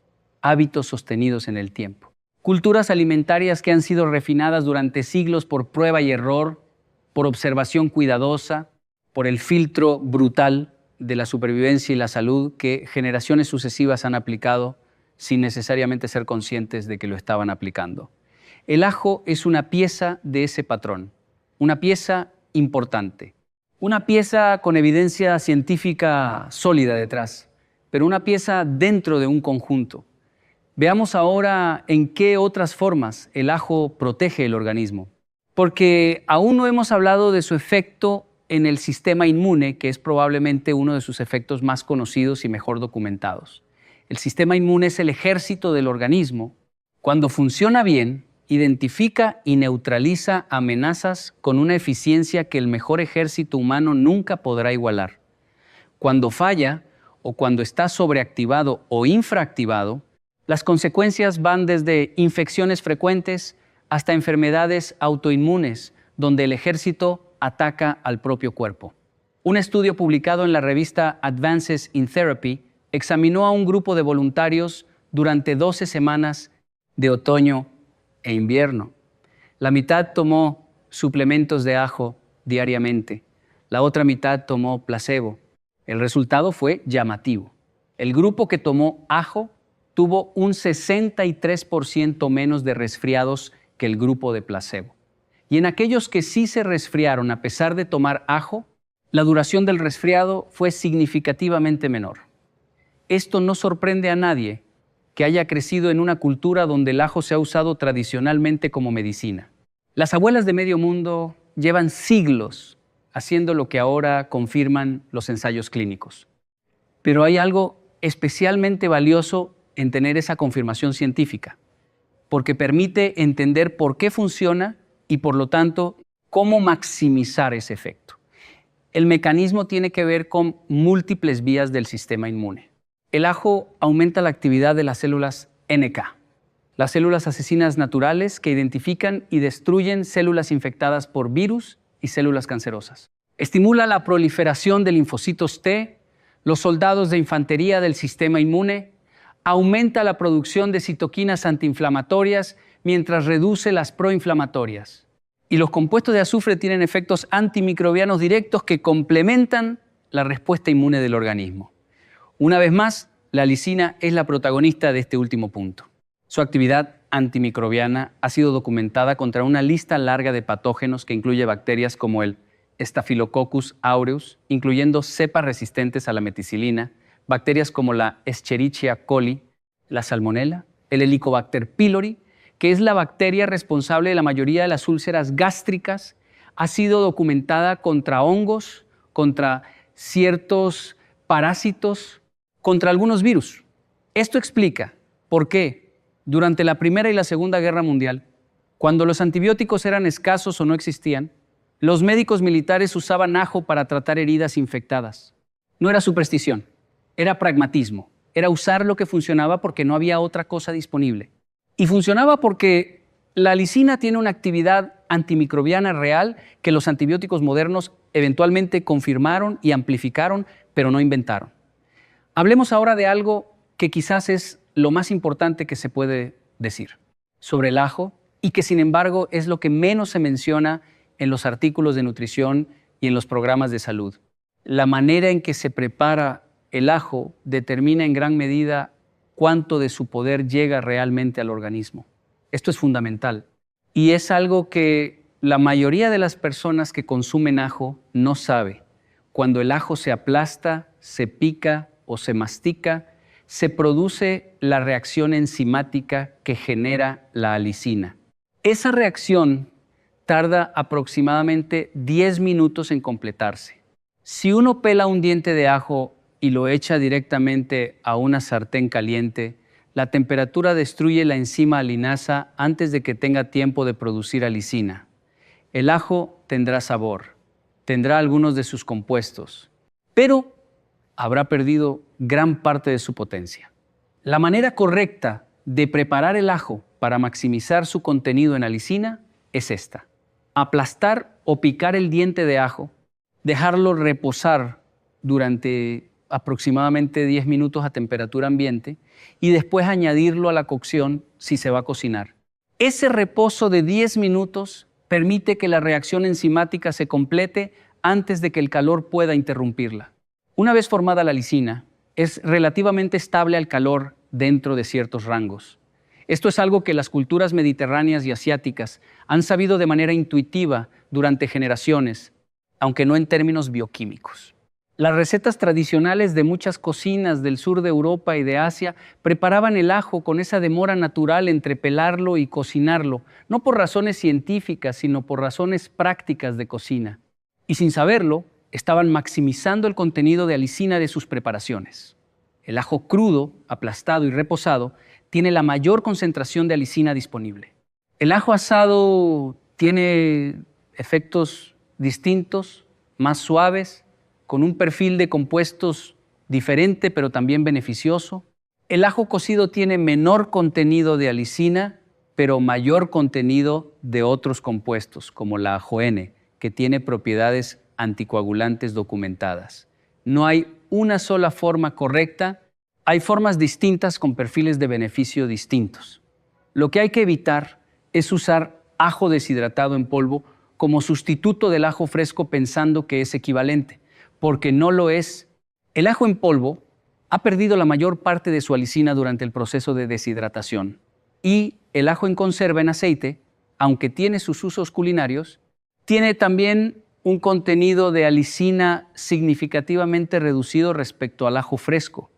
hábitos sostenidos en el tiempo. Culturas alimentarias que han sido refinadas durante siglos por prueba y error, por observación cuidadosa, por el filtro brutal de la supervivencia y la salud que generaciones sucesivas han aplicado sin necesariamente ser conscientes de que lo estaban aplicando. El ajo es una pieza de ese patrón, una pieza importante, una pieza con evidencia científica sólida detrás, pero una pieza dentro de un conjunto. Veamos ahora en qué otras formas el ajo protege el organismo, porque aún no hemos hablado de su efecto en el sistema inmune, que es probablemente uno de sus efectos más conocidos y mejor documentados. El sistema inmune es el ejército del organismo. Cuando funciona bien, identifica y neutraliza amenazas con una eficiencia que el mejor ejército humano nunca podrá igualar. Cuando falla o cuando está sobreactivado o infraactivado, las consecuencias van desde infecciones frecuentes hasta enfermedades autoinmunes, donde el ejército ataca al propio cuerpo. Un estudio publicado en la revista Advances in Therapy examinó a un grupo de voluntarios durante 12 semanas de otoño e invierno. La mitad tomó suplementos de ajo diariamente, la otra mitad tomó placebo. El resultado fue llamativo. El grupo que tomó ajo tuvo un 63% menos de resfriados que el grupo de placebo. Y en aquellos que sí se resfriaron a pesar de tomar ajo, la duración del resfriado fue significativamente menor. Esto no sorprende a nadie que haya crecido en una cultura donde el ajo se ha usado tradicionalmente como medicina. Las abuelas de medio mundo llevan siglos haciendo lo que ahora confirman los ensayos clínicos. Pero hay algo especialmente valioso en tener esa confirmación científica, porque permite entender por qué funciona y por lo tanto cómo maximizar ese efecto. El mecanismo tiene que ver con múltiples vías del sistema inmune. El ajo aumenta la actividad de las células NK, las células asesinas naturales que identifican y destruyen células infectadas por virus y células cancerosas. Estimula la proliferación de linfocitos T, los soldados de infantería del sistema inmune, aumenta la producción de citoquinas antiinflamatorias mientras reduce las proinflamatorias. Y los compuestos de azufre tienen efectos antimicrobianos directos que complementan la respuesta inmune del organismo. Una vez más, la lisina es la protagonista de este último punto. Su actividad antimicrobiana ha sido documentada contra una lista larga de patógenos que incluye bacterias como el Staphylococcus aureus, incluyendo cepas resistentes a la meticilina, bacterias como la Escherichia coli, la Salmonella, el Helicobacter pylori, que es la bacteria responsable de la mayoría de las úlceras gástricas, ha sido documentada contra hongos, contra ciertos parásitos, contra algunos virus. Esto explica por qué durante la Primera y la Segunda Guerra Mundial, cuando los antibióticos eran escasos o no existían, los médicos militares usaban ajo para tratar heridas infectadas. No era superstición, era pragmatismo, era usar lo que funcionaba porque no había otra cosa disponible. Y funcionaba porque la lisina tiene una actividad antimicrobiana real que los antibióticos modernos eventualmente confirmaron y amplificaron, pero no inventaron. Hablemos ahora de algo que quizás es lo más importante que se puede decir sobre el ajo y que sin embargo es lo que menos se menciona en los artículos de nutrición y en los programas de salud. La manera en que se prepara el ajo determina en gran medida cuánto de su poder llega realmente al organismo. Esto es fundamental y es algo que la mayoría de las personas que consumen ajo no sabe. Cuando el ajo se aplasta, se pica o se mastica, se produce la reacción enzimática que genera la alicina. Esa reacción tarda aproximadamente 10 minutos en completarse. Si uno pela un diente de ajo y lo echa directamente a una sartén caliente, la temperatura destruye la enzima alinasa antes de que tenga tiempo de producir alicina. El ajo tendrá sabor, tendrá algunos de sus compuestos, pero habrá perdido gran parte de su potencia. La manera correcta de preparar el ajo para maximizar su contenido en alicina es esta: aplastar o picar el diente de ajo, dejarlo reposar durante aproximadamente 10 minutos a temperatura ambiente y después añadirlo a la cocción si se va a cocinar. Ese reposo de 10 minutos permite que la reacción enzimática se complete antes de que el calor pueda interrumpirla. Una vez formada la alicina, es relativamente estable al calor dentro de ciertos rangos. Esto es algo que las culturas mediterráneas y asiáticas han sabido de manera intuitiva durante generaciones, aunque no en términos bioquímicos. Las recetas tradicionales de muchas cocinas del sur de Europa y de Asia preparaban el ajo con esa demora natural entre pelarlo y cocinarlo, no por razones científicas, sino por razones prácticas de cocina. Y sin saberlo, estaban maximizando el contenido de alicina de sus preparaciones. El ajo crudo, aplastado y reposado tiene la mayor concentración de alicina disponible. El ajo asado tiene efectos distintos, más suaves, con un perfil de compuestos diferente pero también beneficioso. El ajo cocido tiene menor contenido de alicina, pero mayor contenido de otros compuestos, como la ajoene, que tiene propiedades anticoagulantes documentadas. No hay una sola forma correcta, hay formas distintas con perfiles de beneficio distintos. Lo que hay que evitar es usar ajo deshidratado en polvo como sustituto del ajo fresco pensando que es equivalente, porque no lo es. El ajo en polvo ha perdido la mayor parte de su alicina durante el proceso de deshidratación y el ajo en conserva en aceite, aunque tiene sus usos culinarios, tiene también un contenido de alicina significativamente reducido respecto al ajo fresco.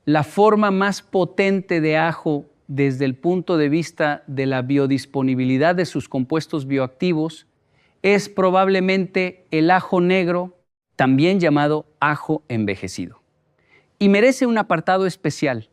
La forma más potente de ajo desde el punto de vista de la biodisponibilidad de sus compuestos bioactivos es probablemente el ajo negro, también llamado ajo envejecido. Y merece un apartado especial.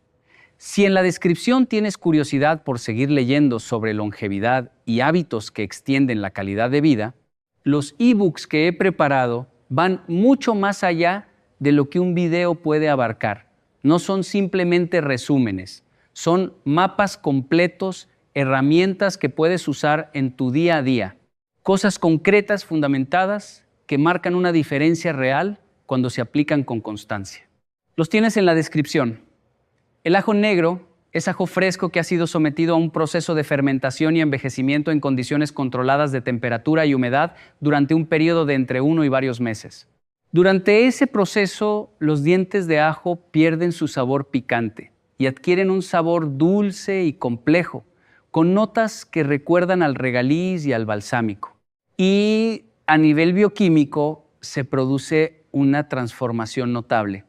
Si en la descripción tienes curiosidad por seguir leyendo sobre longevidad y hábitos que extienden la calidad de vida, los ebooks que he preparado van mucho más allá de lo que un video puede abarcar. No son simplemente resúmenes, son mapas completos, herramientas que puedes usar en tu día a día, cosas concretas fundamentadas que marcan una diferencia real cuando se aplican con constancia. Los tienes en la descripción. El ajo negro es ajo fresco que ha sido sometido a un proceso de fermentación y envejecimiento en condiciones controladas de temperatura y humedad durante un periodo de entre 1 y varios meses. Durante ese proceso, los dientes de ajo pierden su sabor picante y adquieren un sabor dulce y complejo, con notas que recuerdan al regaliz y al balsámico. Y a nivel bioquímico se produce una transformación notable.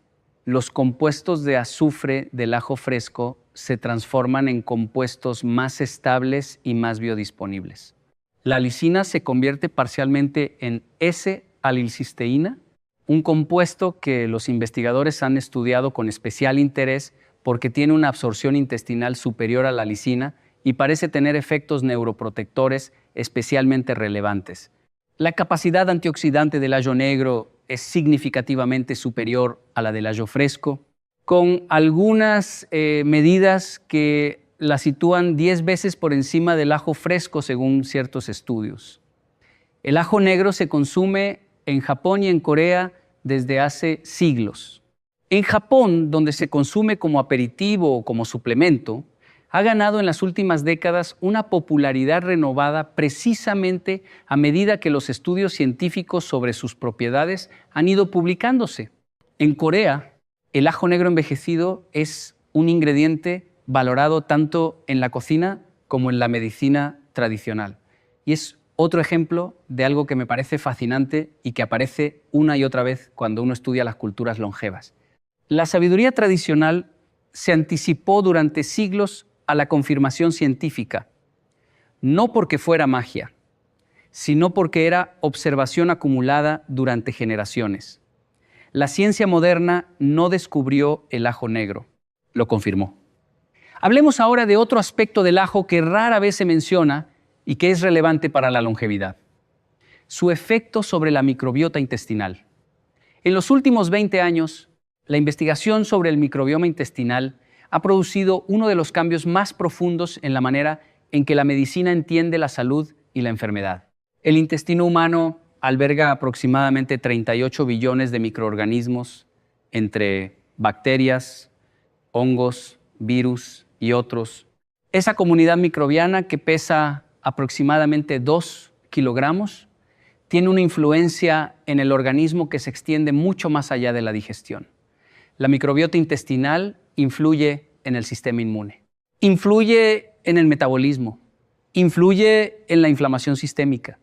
Los compuestos de azufre del ajo fresco se transforman en compuestos más estables y más biodisponibles. La alicina se convierte parcialmente en S-alilcisteína, un compuesto que los investigadores han estudiado con especial interés porque tiene una absorción intestinal superior a la alicina y parece tener efectos neuroprotectores especialmente relevantes. La capacidad antioxidante del ajo negro es significativamente superior a la del ajo fresco, con algunas medidas que la sitúan 10 veces por encima del ajo fresco según ciertos estudios. El ajo negro se consume en Japón y en Corea desde hace siglos. En Japón, donde se consume como aperitivo o como suplemento, ha ganado en las últimas décadas una popularidad renovada precisamente a medida que los estudios científicos sobre sus propiedades han ido publicándose. En Corea, el ajo negro envejecido es un ingrediente valorado tanto en la cocina como en la medicina tradicional. Y es otro ejemplo de algo que me parece fascinante y que aparece una y otra vez cuando uno estudia las culturas longevas. La sabiduría tradicional se anticipó durante siglos a la confirmación científica, no porque fuera magia, sino porque era observación acumulada durante generaciones. La ciencia moderna no descubrió el ajo negro, lo confirmó. Hablemos ahora de otro aspecto del ajo que rara vez se menciona y que es relevante para la longevidad: su efecto sobre la microbiota intestinal. En los últimos 20 años, la investigación sobre el microbioma intestinal ha producido uno de los cambios más profundos en la manera en que la medicina entiende la salud y la enfermedad. El intestino humano alberga aproximadamente 38 billones de microorganismos, entre bacterias, hongos, virus y otros. Esa comunidad microbiana, que pesa aproximadamente 2 kilogramos, tiene una influencia en el organismo que se extiende mucho más allá de la digestión. La microbiota intestinal influye en el sistema inmune, influye en el metabolismo, influye en la inflamación sistémica,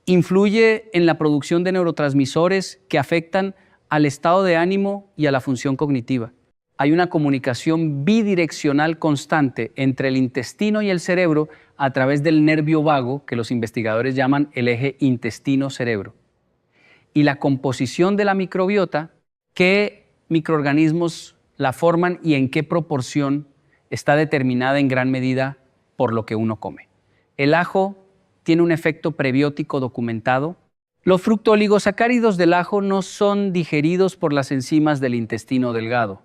influye en la producción de neurotransmisores que afectan al estado de ánimo y a la función cognitiva. Hay una comunicación bidireccional constante entre el intestino y el cerebro a través del nervio vago, que los investigadores llaman el eje intestino-cerebro. Y la composición de la microbiota, qué microorganismos la forman y en qué proporción, está determinada en gran medida por lo que uno come. El ajo tiene un efecto prebiótico documentado. Los fructooligosacáridos del ajo no son digeridos por las enzimas del intestino delgado.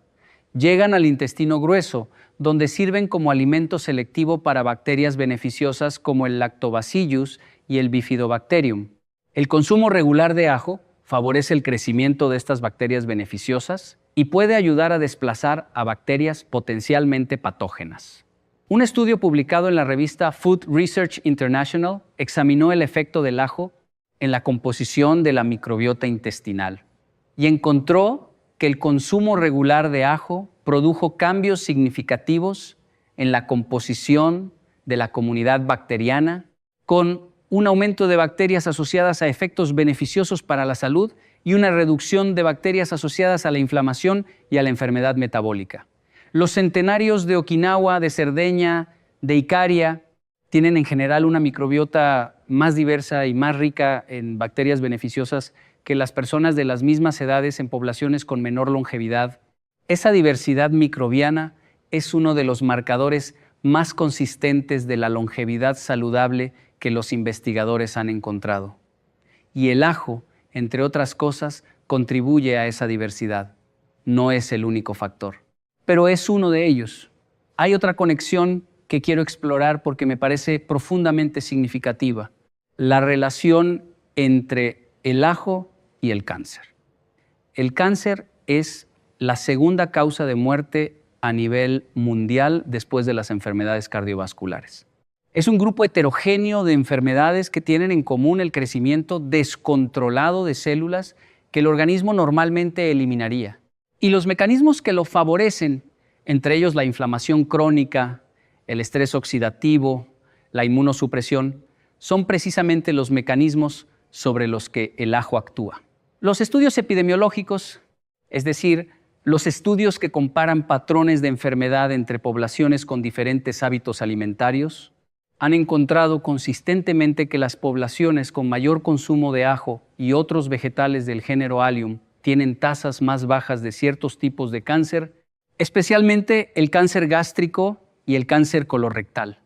Llegan al intestino grueso, donde sirven como alimento selectivo para bacterias beneficiosas como el Lactobacillus y el Bifidobacterium. El consumo regular de ajo favorece el crecimiento de estas bacterias beneficiosas y puede ayudar a desplazar a bacterias potencialmente patógenas. Un estudio publicado en la revista Food Research International examinó el efecto del ajo en la composición de la microbiota intestinal y encontró que el consumo regular de ajo produjo cambios significativos en la composición de la comunidad bacteriana, con un aumento de bacterias asociadas a efectos beneficiosos para la salud y una reducción de bacterias asociadas a la inflamación y a la enfermedad metabólica. Los centenarios de Okinawa, de Cerdeña, de Icaria, tienen en general una microbiota más diversa y más rica en bacterias beneficiosas que las personas de las mismas edades en poblaciones con menor longevidad. Esa diversidad microbiana es uno de los marcadores más consistentes de la longevidad saludable que los investigadores han encontrado. Y el ajo, entre otras cosas, contribuye a esa diversidad. No es el único factor, pero es uno de ellos. Hay otra conexión que quiero explorar porque me parece profundamente significativa: la relación entre el ajo y el cáncer. El cáncer es la segunda causa de muerte a nivel mundial después de las enfermedades cardiovasculares. Es un grupo heterogéneo de enfermedades que tienen en común el crecimiento descontrolado de células que el organismo normalmente eliminaría. Y los mecanismos que lo favorecen, entre ellos la inflamación crónica, el estrés oxidativo, la inmunosupresión, son precisamente los mecanismos sobre los que el ajo actúa. Los estudios epidemiológicos, es decir, los estudios que comparan patrones de enfermedad entre poblaciones con diferentes hábitos alimentarios, han encontrado consistentemente que las poblaciones con mayor consumo de ajo y otros vegetales del género Allium tienen tasas más bajas de ciertos tipos de cáncer, especialmente el cáncer gástrico y el cáncer colorectal.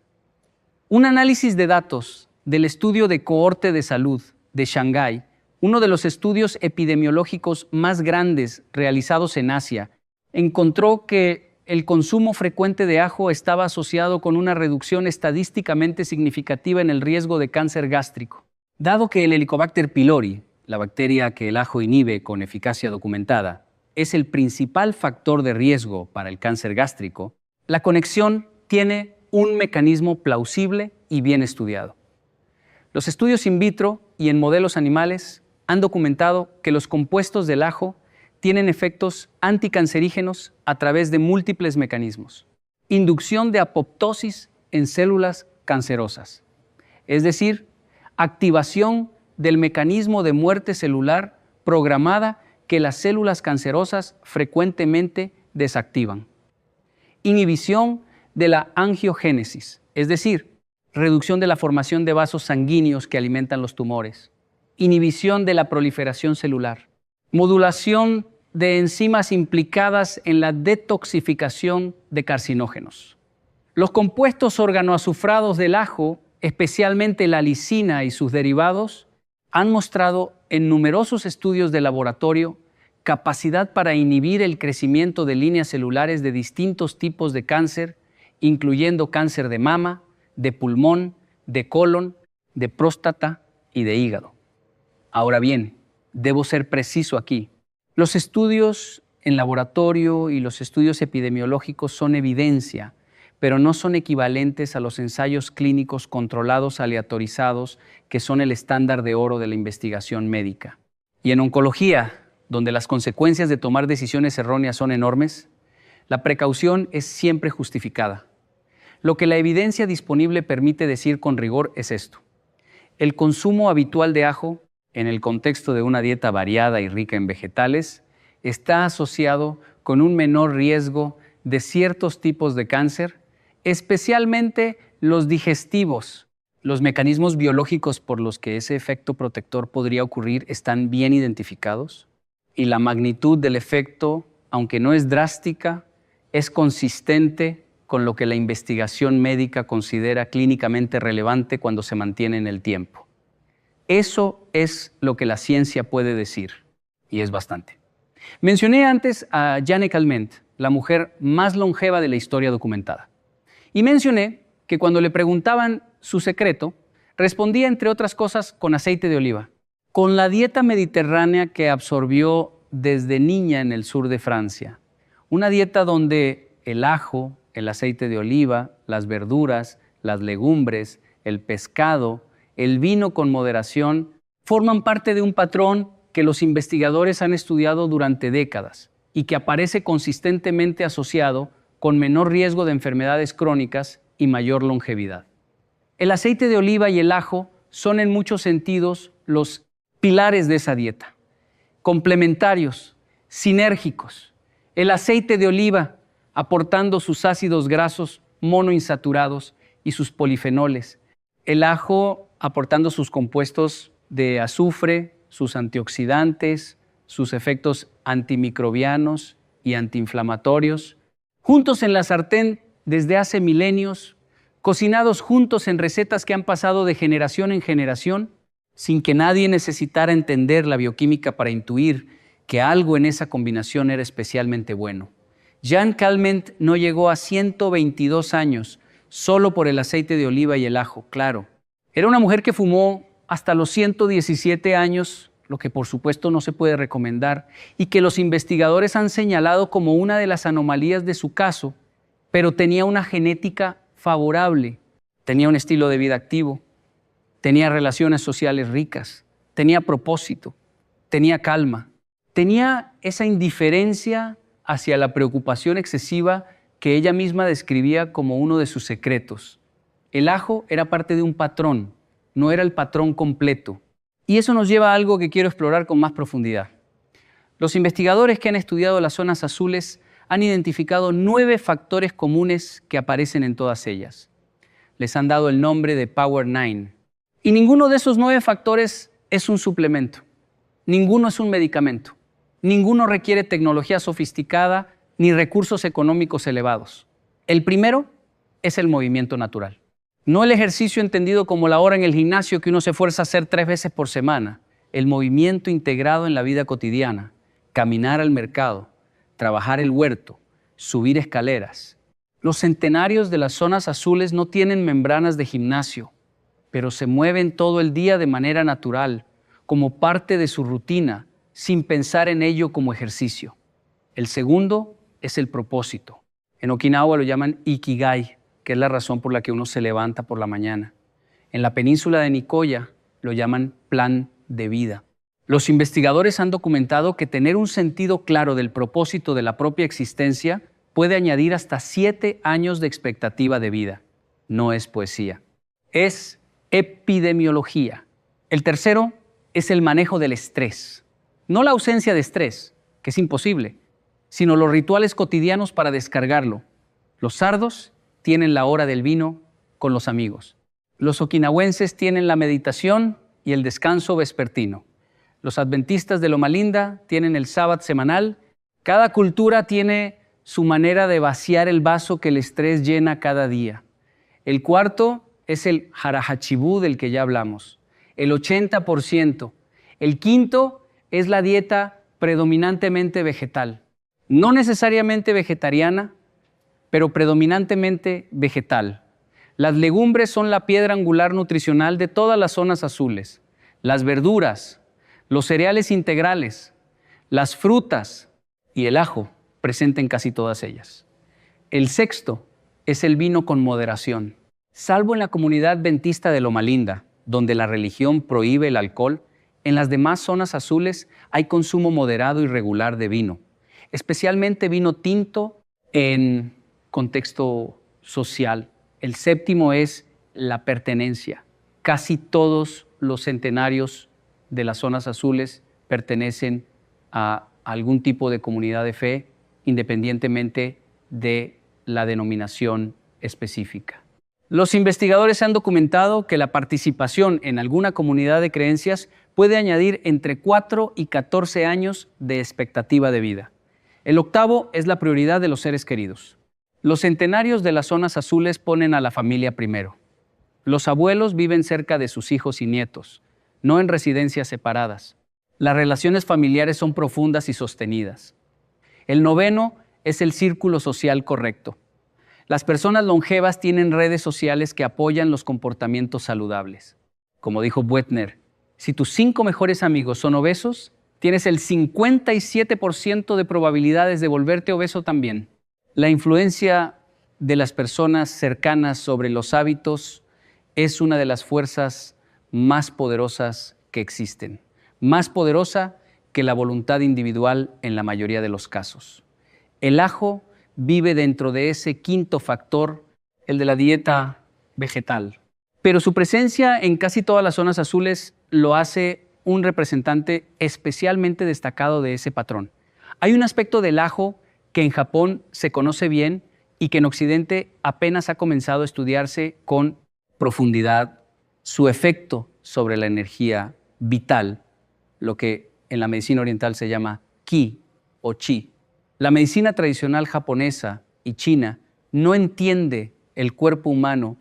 Un análisis de datos del estudio de cohorte de salud de Shanghái, uno de los estudios epidemiológicos más grandes realizados en Asia, encontró que el consumo frecuente de ajo estaba asociado con una reducción estadísticamente significativa en el riesgo de cáncer gástrico. Dado que el Helicobacter pylori, la bacteria que el ajo inhibe con eficacia documentada, es el principal factor de riesgo para el cáncer gástrico, la conexión tiene un mecanismo plausible y bien estudiado. Los estudios in vitro y en modelos animales han documentado que los compuestos del ajo tienen efectos anticancerígenos a través de múltiples mecanismos. Inducción de apoptosis en células cancerosas, es decir, activación del mecanismo de muerte celular programada que las células cancerosas frecuentemente desactivan. Inhibición de la angiogénesis, es decir, reducción de la formación de vasos sanguíneos que alimentan los tumores. Inhibición de la proliferación celular. Modulación de enzimas implicadas en la detoxificación de carcinógenos. Los compuestos organoazufrados del ajo, especialmente la lisina y sus derivados, han mostrado en numerosos estudios de laboratorio capacidad para inhibir el crecimiento de líneas celulares de distintos tipos de cáncer, incluyendo cáncer de mama, de pulmón, de colon, de próstata y de hígado. Ahora bien, debo ser preciso aquí. Los estudios en laboratorio y los estudios epidemiológicos son evidencia, pero no son equivalentes a los ensayos clínicos controlados aleatorizados que son el estándar de oro de la investigación médica. Y en oncología, donde las consecuencias de tomar decisiones erróneas son enormes, la precaución es siempre justificada. Lo que la evidencia disponible permite decir con rigor es esto. El consumo habitual de ajo, en el contexto de una dieta variada y rica en vegetales, está asociado con un menor riesgo de ciertos tipos de cáncer, especialmente los digestivos. Los mecanismos biológicos por los que ese efecto protector podría ocurrir están bien identificados y la magnitud del efecto, aunque no es drástica, es consistente con lo que la investigación médica considera clínicamente relevante cuando se mantiene en el tiempo. Eso es lo que la ciencia puede decir, y es bastante. Mencioné antes a Jane Calment, la mujer más longeva de la historia documentada. Y mencioné que cuando le preguntaban su secreto, respondía, entre otras cosas, con aceite de oliva. Con la dieta mediterránea que absorbió desde niña en el sur de Francia. Una dieta donde el ajo, el aceite de oliva, las verduras, las legumbres, el pescado, el vino con moderación, forman parte de un patrón que los investigadores han estudiado durante décadas y que aparece consistentemente asociado con menor riesgo de enfermedades crónicas y mayor longevidad. El aceite de oliva y el ajo son en muchos sentidos los pilares de esa dieta, complementarios, sinérgicos. El aceite de oliva aportando sus ácidos grasos monoinsaturados y sus polifenoles. El ajo aportando sus compuestos de azufre, sus antioxidantes, sus efectos antimicrobianos y antiinflamatorios, juntos en la sartén desde hace milenios, cocinados juntos en recetas que han pasado de generación en generación, sin que nadie necesitara entender la bioquímica para intuir que algo en esa combinación era especialmente bueno. Jane Calment no llegó a 122 años solo por el aceite de oliva y el ajo, claro. Era una mujer que fumó hasta los 117 años, lo que por supuesto no se puede recomendar, y que los investigadores han señalado como una de las anomalías de su caso, pero tenía una genética favorable, tenía un estilo de vida activo, tenía relaciones sociales ricas, tenía propósito, tenía calma, tenía esa indiferencia hacia la preocupación excesiva que ella misma describía como uno de sus secretos. El ajo era parte de un patrón, no era el patrón completo. Y eso nos lleva a algo que quiero explorar con más profundidad. Los investigadores que han estudiado las zonas azules han identificado 9 factores comunes que aparecen en todas ellas. Les han dado el nombre de Power 9. Y ninguno de esos 9 factores es un suplemento. Ninguno es un medicamento. Ninguno requiere tecnología sofisticada ni recursos económicos elevados. El primero es el movimiento natural. No el ejercicio entendido como la hora en el gimnasio que uno se esfuerza a hacer 3 veces por semana. El movimiento integrado en la vida cotidiana. Caminar al mercado, trabajar el huerto, subir escaleras. Los centenarios de las zonas azules no tienen membranas de gimnasio, pero se mueven todo el día de manera natural, como parte de su rutina, sin pensar en ello como ejercicio. El segundo es el propósito. En Okinawa lo llaman Ikigai, que es la razón por la que uno se levanta por la mañana. En la península de Nicoya lo llaman plan de vida. Los investigadores han documentado que tener un sentido claro del propósito de la propia existencia puede añadir hasta 7 años de expectativa de vida. No es poesía. Es epidemiología. El tercero es el manejo del estrés. No la ausencia de estrés, que es imposible, sino los rituales cotidianos para descargarlo. Los sardos tienen la hora del vino con los amigos. Los okinawenses tienen la meditación y el descanso vespertino. Los adventistas de Loma Linda tienen el sábado semanal. Cada cultura tiene su manera de vaciar el vaso que el estrés llena cada día. El cuarto es el jarahachibú del que ya hablamos, el 80%. El quinto es la dieta predominantemente vegetal. No necesariamente vegetariana, pero predominantemente vegetal. Las legumbres son la piedra angular nutricional de todas las zonas azules. Las verduras, los cereales integrales, las frutas y el ajo presente en casi todas ellas. El sexto es el vino con moderación. Salvo en la comunidad adventista de Loma Linda, donde la religión prohíbe el alcohol, en las demás zonas azules hay consumo moderado y regular de vino, especialmente vino tinto en contexto social. El séptimo es la pertenencia. Casi todos los centenarios de las zonas azules pertenecen a algún tipo de comunidad de fe, independientemente de la denominación específica. Los investigadores han documentado que la participación en alguna comunidad de creencias puede añadir entre 4 y 14 años de expectativa de vida. El octavo es la prioridad de los seres queridos. Los centenarios de las zonas azules ponen a la familia primero. Los abuelos viven cerca de sus hijos y nietos, no en residencias separadas. Las relaciones familiares son profundas y sostenidas. El noveno es el círculo social correcto. Las personas longevas tienen redes sociales que apoyan los comportamientos saludables. Como dijo Buettner, si tus 5 mejores amigos son obesos, tienes el 57% de probabilidades de volverte obeso también. La influencia de las personas cercanas sobre los hábitos es una de las fuerzas más poderosas que existen, más poderosa que la voluntad individual en la mayoría de los casos. El ajo vive dentro de ese quinto factor, el de la dieta vegetal. Pero su presencia en casi todas las zonas azules lo hace un representante especialmente destacado de ese patrón. Hay un aspecto del ajo que en Japón se conoce bien y que en Occidente apenas ha comenzado a estudiarse con profundidad, su efecto sobre la energía vital, lo que en la medicina oriental se llama ki o chi. La medicina tradicional japonesa y china no entiende el cuerpo humano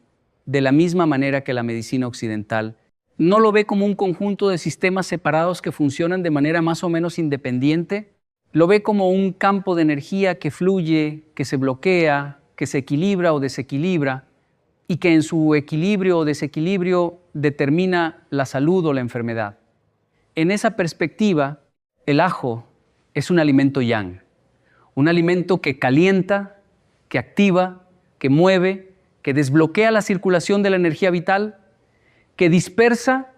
de la misma manera que la medicina occidental. No lo ve como un conjunto de sistemas separados que funcionan de manera más o menos independiente. Lo ve como un campo de energía que fluye, que se bloquea, que se equilibra o desequilibra y que en su equilibrio o desequilibrio determina la salud o la enfermedad. En esa perspectiva, el ajo es un alimento yang, un alimento que calienta, que activa, que mueve, que desbloquea la circulación de la energía vital, que dispersa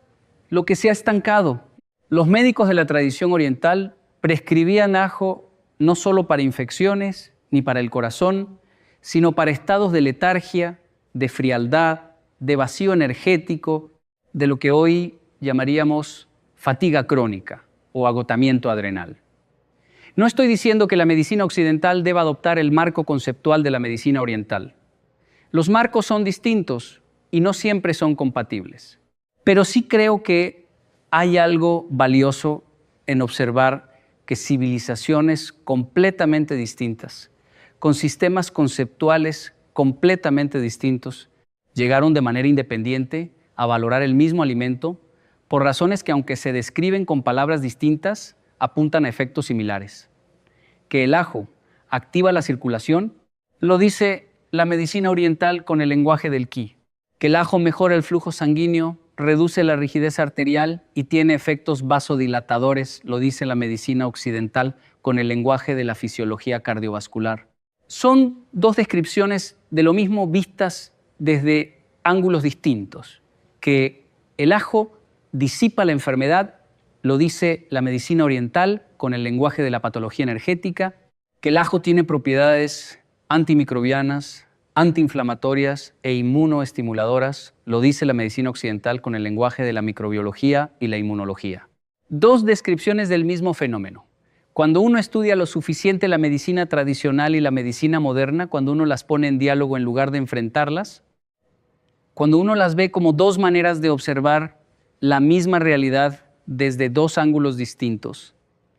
lo que se ha estancado. Los médicos de la tradición oriental prescribían ajo no solo para infecciones ni para el corazón, sino para estados de letargia, de frialdad, de vacío energético, de lo que hoy llamaríamos fatiga crónica o agotamiento adrenal. No estoy diciendo que la medicina occidental deba adoptar el marco conceptual de la medicina oriental. Los marcos son distintos y no siempre son compatibles. Pero sí creo que hay algo valioso en observar que civilizaciones completamente distintas, con sistemas conceptuales completamente distintos, llegaron de manera independiente a valorar el mismo alimento por razones que, aunque se describen con palabras distintas, apuntan a efectos similares. Que el ajo activa la circulación, lo dice la medicina oriental con el lenguaje del ki. Que el ajo mejora el flujo sanguíneo, reduce la rigidez arterial y tiene efectos vasodilatadores, lo dice la medicina occidental con el lenguaje de la fisiología cardiovascular. Son dos descripciones de lo mismo vistas desde ángulos distintos, que el ajo disipa la enfermedad, lo dice la medicina oriental con el lenguaje de la patología energética, que el ajo tiene propiedades antimicrobianas, antiinflamatorias e inmunoestimuladoras, lo dice la medicina occidental con el lenguaje de la microbiología y la inmunología. Dos descripciones del mismo fenómeno. Cuando uno estudia lo suficiente la medicina tradicional y la medicina moderna, cuando uno las pone en diálogo en lugar de enfrentarlas, cuando uno las ve como dos maneras de observar la misma realidad desde dos ángulos distintos,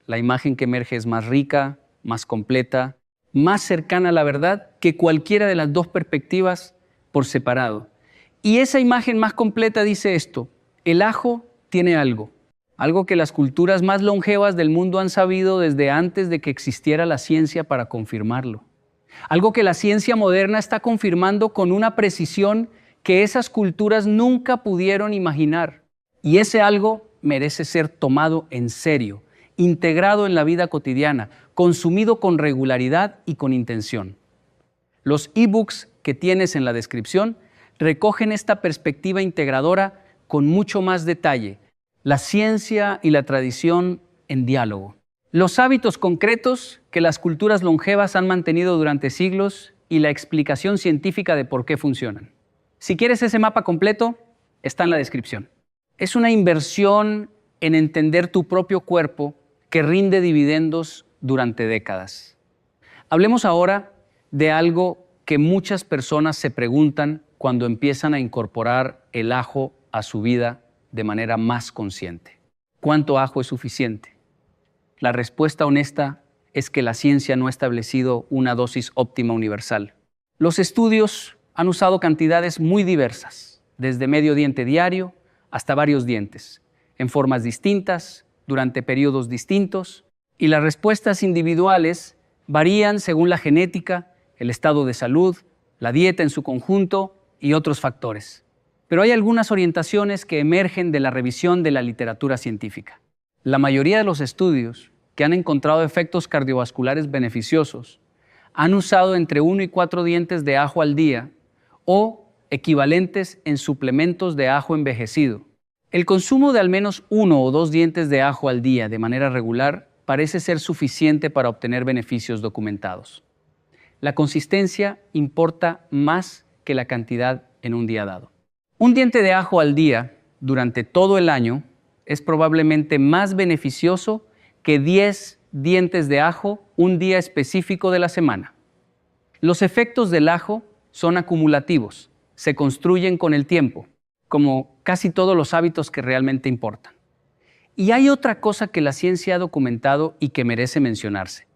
la imagen que emerge es más rica, más completa, más cercana a la verdad que cualquiera de las dos perspectivas por separado. Y esa imagen más completa dice esto: el ajo tiene algo que las culturas más longevas del mundo han sabido desde antes de que existiera la ciencia para confirmarlo. Algo que la ciencia moderna está confirmando con una precisión que esas culturas nunca pudieron imaginar. Y ese algo merece ser tomado en serio, integrado en la vida cotidiana, consumido con regularidad y con intención. Los ebooks que tienes en la descripción recogen esta perspectiva integradora con mucho más detalle, la ciencia y la tradición en diálogo. Los hábitos concretos que las culturas longevas han mantenido durante siglos y la explicación científica de por qué funcionan. Si quieres ese mapa completo, está en la descripción. Es una inversión en entender tu propio cuerpo que rinde dividendos durante décadas. Hablemos ahora de algo que muchas personas se preguntan cuando empiezan a incorporar el ajo a su vida de manera más consciente. ¿Cuánto ajo es suficiente? La respuesta honesta es que la ciencia no ha establecido una dosis óptima universal. Los estudios han usado cantidades muy diversas, desde medio diente diario hasta varios dientes, en formas distintas, durante periodos distintos, y las respuestas individuales varían según la genética, el estado de salud, la dieta en su conjunto y otros factores. Pero hay algunas orientaciones que emergen de la revisión de la literatura científica. La mayoría de los estudios que han encontrado efectos cardiovasculares beneficiosos han usado entre 1 y 4 dientes de ajo al día o equivalentes en suplementos de ajo envejecido. El consumo de al menos 1 o 2 dientes de ajo al día de manera regular parece ser suficiente para obtener beneficios documentados. La consistencia importa más que la cantidad en un día dado. Un diente de ajo al día durante todo el año es probablemente más beneficioso que 10 dientes de ajo un día específico de la semana. Los efectos del ajo son acumulativos, se construyen con el tiempo, como casi todos los hábitos que realmente importan. Y hay otra cosa que la ciencia ha documentado y que merece mencionarse.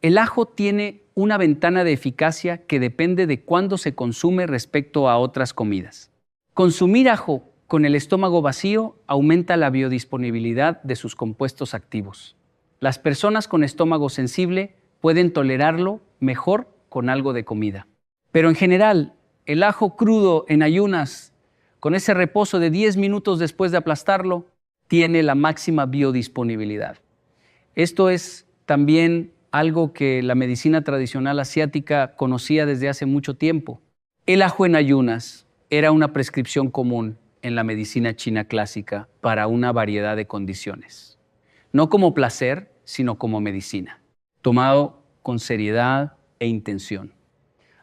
El ajo tiene una ventana de eficacia que depende de cuándo se consume respecto a otras comidas. Consumir ajo con el estómago vacío aumenta la biodisponibilidad de sus compuestos activos. Las personas con estómago sensible pueden tolerarlo mejor con algo de comida. Pero en general, el ajo crudo en ayunas, con ese reposo de 10 minutos después de aplastarlo, tiene la máxima biodisponibilidad. Esto es también algo que la medicina tradicional asiática conocía desde hace mucho tiempo. El ajo en ayunas era una prescripción común en la medicina china clásica para una variedad de condiciones. No como placer, sino como medicina, tomado con seriedad e intención.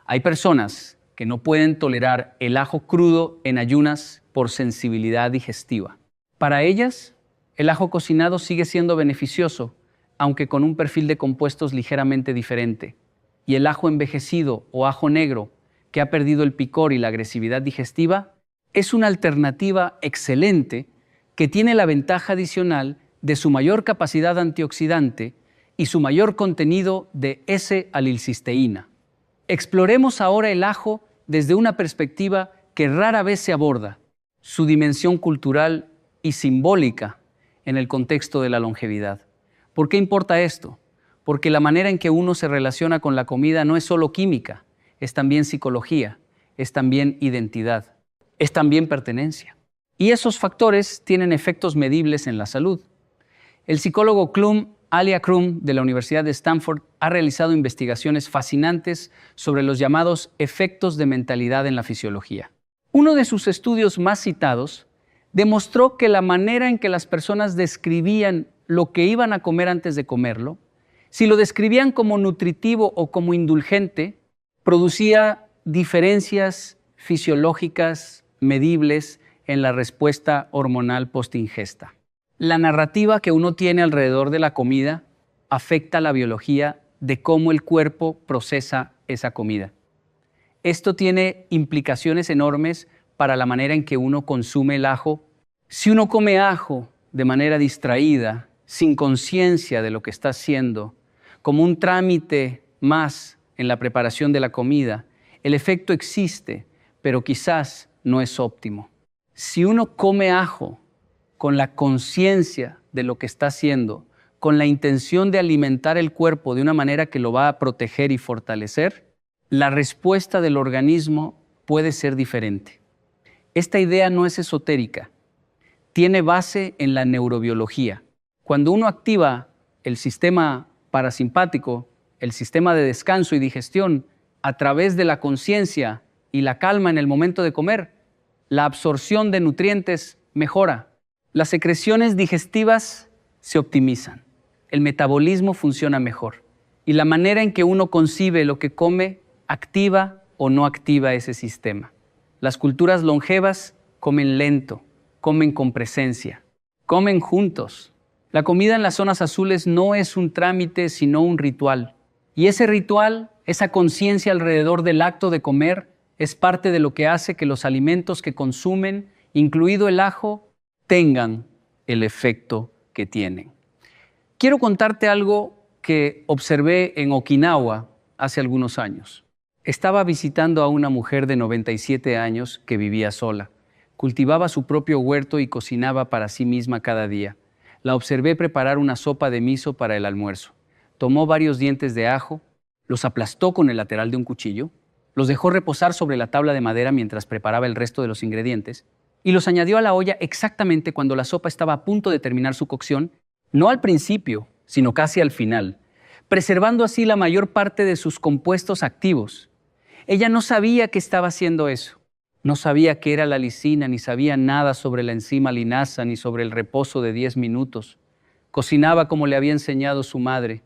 Hay personas que no pueden tolerar el ajo crudo en ayunas por sensibilidad digestiva. Para ellas, el ajo cocinado sigue siendo beneficioso, aunque con un perfil de compuestos ligeramente diferente. Y el ajo envejecido o ajo negro, que ha perdido el picor y la agresividad digestiva, es una alternativa excelente que tiene la ventaja adicional de su mayor capacidad antioxidante y su mayor contenido de S-alilcisteína. Exploremos ahora el ajo desde una perspectiva que rara vez se aborda, su dimensión cultural y simbólica en el contexto de la longevidad. ¿Por qué importa esto? Porque la manera en que uno se relaciona con la comida no es solo química, es también psicología, es también identidad, es también pertenencia. Y esos factores tienen efectos medibles en la salud. El psicólogo Alia Crum de la Universidad de Stanford ha realizado investigaciones fascinantes sobre los llamados efectos de mentalidad en la fisiología. Uno de sus estudios más citados demostró que la manera en que las personas describían lo que iban a comer antes de comerlo, si lo describían como nutritivo o como indulgente, producía diferencias fisiológicas medibles en la respuesta hormonal postingesta. La narrativa que uno tiene alrededor de la comida afecta la biología de cómo el cuerpo procesa esa comida. Esto tiene implicaciones enormes para la manera en que uno consume el ajo. Si uno come ajo de manera distraída, sin conciencia de lo que está haciendo, como un trámite más en la preparación de la comida, el efecto existe, pero quizás no es óptimo. Si uno come ajo con la conciencia de lo que está haciendo, con la intención de alimentar el cuerpo de una manera que lo va a proteger y fortalecer, la respuesta del organismo puede ser diferente. Esta idea no es esotérica, tiene base en la neurobiología. Cuando uno activa el sistema parasimpático, el sistema de descanso y digestión, a través de la conciencia y la calma en el momento de comer, la absorción de nutrientes mejora. Las secreciones digestivas se optimizan. El metabolismo funciona mejor. Y la manera en que uno concibe lo que come activa o no activa ese sistema. Las culturas longevas comen lento, comen con presencia, comen juntos. La comida en las zonas azules no es un trámite, sino un ritual. Y ese ritual, esa conciencia alrededor del acto de comer, es parte de lo que hace que los alimentos que consumen, incluido el ajo, tengan el efecto que tienen. Quiero contarte algo que observé en Okinawa hace algunos años. Estaba visitando a una mujer de 97 años que vivía sola. Cultivaba su propio huerto y cocinaba para sí misma cada día. La observé preparar una sopa de miso para el almuerzo. Tomó varios dientes de ajo, los aplastó con el lateral de un cuchillo, los dejó reposar sobre la tabla de madera mientras preparaba el resto de los ingredientes y los añadió a la olla exactamente cuando la sopa estaba a punto de terminar su cocción, no al principio, sino casi al final, preservando así la mayor parte de sus compuestos activos. Ella no sabía que estaba haciendo eso. No sabía qué era la lisina, ni sabía nada sobre la enzima linasa, ni sobre el reposo de 10 minutos. Cocinaba como le había enseñado su madre,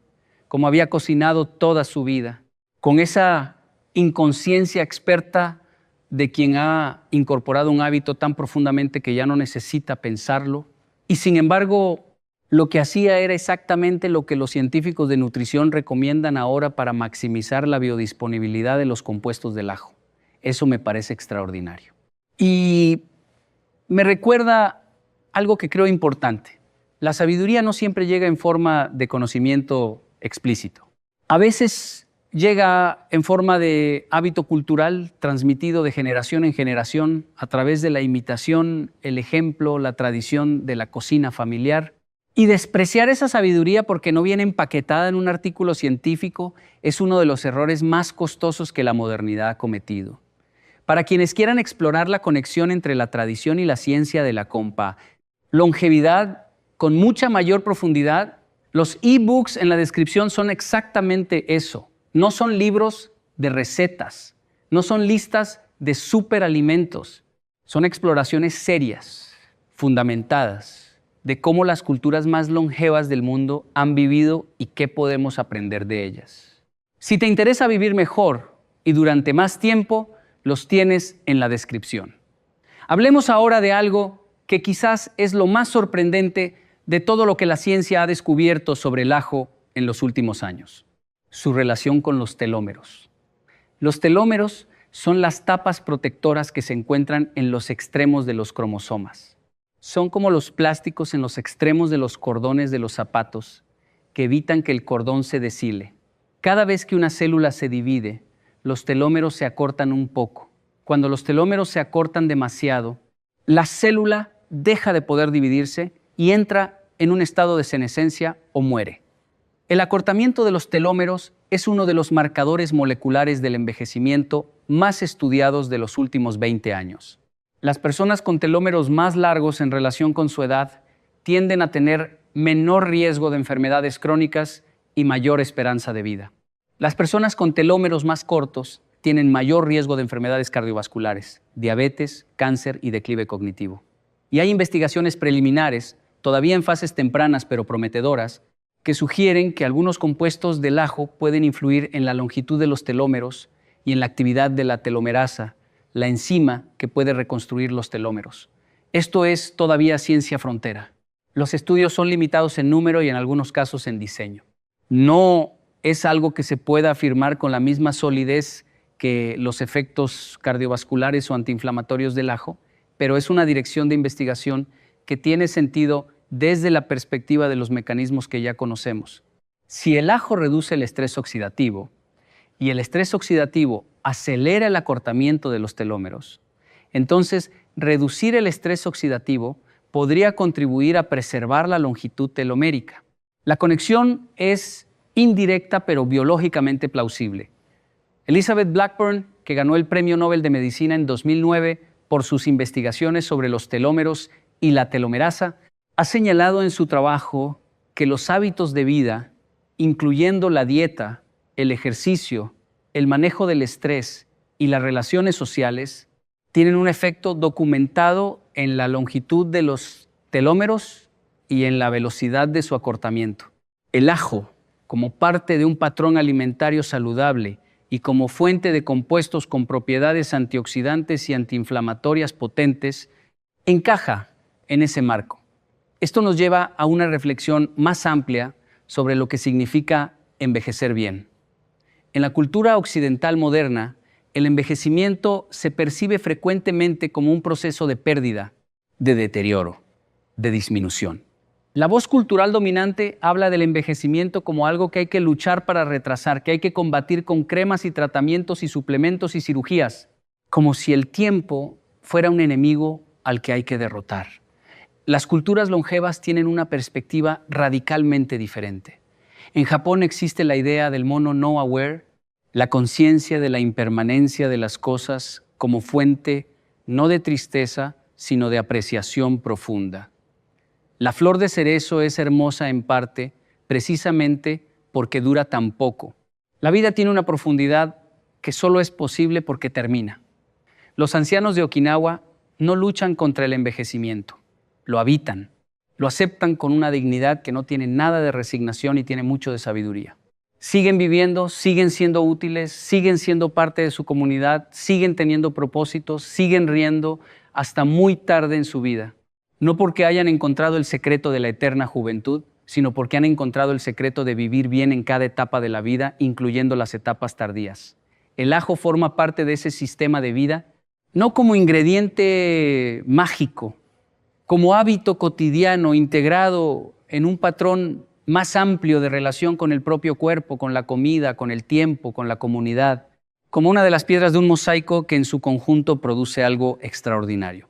como había cocinado toda su vida, con esa inconsciencia experta de quien ha incorporado un hábito tan profundamente que ya no necesita pensarlo. Y sin embargo, lo que hacía era exactamente lo que los científicos de nutrición recomiendan ahora para maximizar la biodisponibilidad de los compuestos del ajo. Eso me parece extraordinario. Y me recuerda algo que creo importante. La sabiduría no siempre llega en forma de conocimiento explícito. A veces llega en forma de hábito cultural transmitido de generación en generación a través de la imitación, el ejemplo, la tradición de la cocina familiar. Y despreciar esa sabiduría porque no viene empaquetada en un artículo científico es uno de los errores más costosos que la modernidad ha cometido. Para quienes quieran explorar la conexión entre la tradición y la ciencia de la longevidad con mucha mayor profundidad, los e-books en la descripción son exactamente eso. No son libros de recetas, no son listas de superalimentos, son exploraciones serias, fundamentadas, de cómo las culturas más longevas del mundo han vivido y qué podemos aprender de ellas. Si te interesa vivir mejor y durante más tiempo, los tienes en la descripción. Hablemos ahora de algo que quizás es lo más sorprendente de todo lo que la ciencia ha descubierto sobre el ajo en los últimos años: su relación con los telómeros. Los telómeros son las tapas protectoras que se encuentran en los extremos de los cromosomas. Son como los plásticos en los extremos de los cordones de los zapatos que evitan que el cordón se deshile. Cada vez que una célula se divide, los telómeros se acortan un poco. Cuando los telómeros se acortan demasiado, la célula deja de poder dividirse y entra en un estado de senescencia o muere. El acortamiento de los telómeros es uno de los marcadores moleculares del envejecimiento más estudiados de los últimos 20 años. Las personas con telómeros más largos en relación con su edad tienden a tener menor riesgo de enfermedades crónicas y mayor esperanza de vida. Las personas con telómeros más cortos tienen mayor riesgo de enfermedades cardiovasculares, diabetes, cáncer y declive cognitivo. Y hay investigaciones preliminares, todavía en fases tempranas pero prometedoras, que sugieren que algunos compuestos del ajo pueden influir en la longitud de los telómeros y en la actividad de la telomerasa, la enzima que puede reconstruir los telómeros. Esto es todavía ciencia frontera. Los estudios son limitados en número y en algunos casos en diseño. No es algo que se pueda afirmar con la misma solidez que los efectos cardiovasculares o antiinflamatorios del ajo, pero es una dirección de investigación que tiene sentido desde la perspectiva de los mecanismos que ya conocemos. Si el ajo reduce el estrés oxidativo y el estrés oxidativo acelera el acortamiento de los telómeros, entonces reducir el estrés oxidativo podría contribuir a preservar la longitud telomérica. La conexión es indirecta pero biológicamente plausible. Elizabeth Blackburn, que ganó el Premio Nobel de Medicina en 2009 por sus investigaciones sobre los telómeros y la telomerasa, ha señalado en su trabajo que los hábitos de vida, incluyendo la dieta, el ejercicio, el manejo del estrés y las relaciones sociales, tienen un efecto documentado en la longitud de los telómeros y en la velocidad de su acortamiento. El ajo, como parte de un patrón alimentario saludable y como fuente de compuestos con propiedades antioxidantes y antiinflamatorias potentes, encaja en ese marco. Esto nos lleva a una reflexión más amplia sobre lo que significa envejecer bien. En la cultura occidental moderna, el envejecimiento se percibe frecuentemente como un proceso de pérdida, de deterioro, de disminución. La voz cultural dominante habla del envejecimiento como algo que hay que luchar para retrasar, que hay que combatir con cremas y tratamientos y suplementos y cirugías, como si el tiempo fuera un enemigo al que hay que derrotar. Las culturas longevas tienen una perspectiva radicalmente diferente. En Japón existe la idea del mono no aware, la conciencia de la impermanencia de las cosas como fuente no de tristeza, sino de apreciación profunda. La flor de cerezo es hermosa en parte precisamente porque dura tan poco. La vida tiene una profundidad que solo es posible porque termina. Los ancianos de Okinawa no luchan contra el envejecimiento, lo habitan, lo aceptan con una dignidad que no tiene nada de resignación y tiene mucho de sabiduría. Siguen viviendo, siguen siendo útiles, siguen siendo parte de su comunidad, siguen teniendo propósitos, siguen riendo hasta muy tarde en su vida. No porque hayan encontrado el secreto de la eterna juventud, sino porque han encontrado el secreto de vivir bien en cada etapa de la vida, incluyendo las etapas tardías. El ajo forma parte de ese sistema de vida, no como ingrediente mágico, como hábito cotidiano integrado en un patrón más amplio de relación con el propio cuerpo, con la comida, con el tiempo, con la comunidad, como una de las piedras de un mosaico que en su conjunto produce algo extraordinario.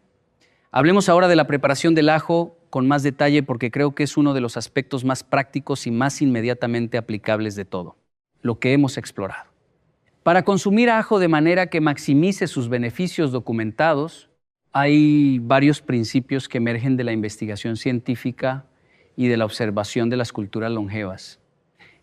Hablemos ahora de la preparación del ajo con más detalle porque creo que es uno de los aspectos más prácticos y más inmediatamente aplicables de todo, lo que hemos explorado. Para consumir ajo de manera que maximice sus beneficios documentados, hay varios principios que emergen de la investigación científica y de la observación de las culturas longevas.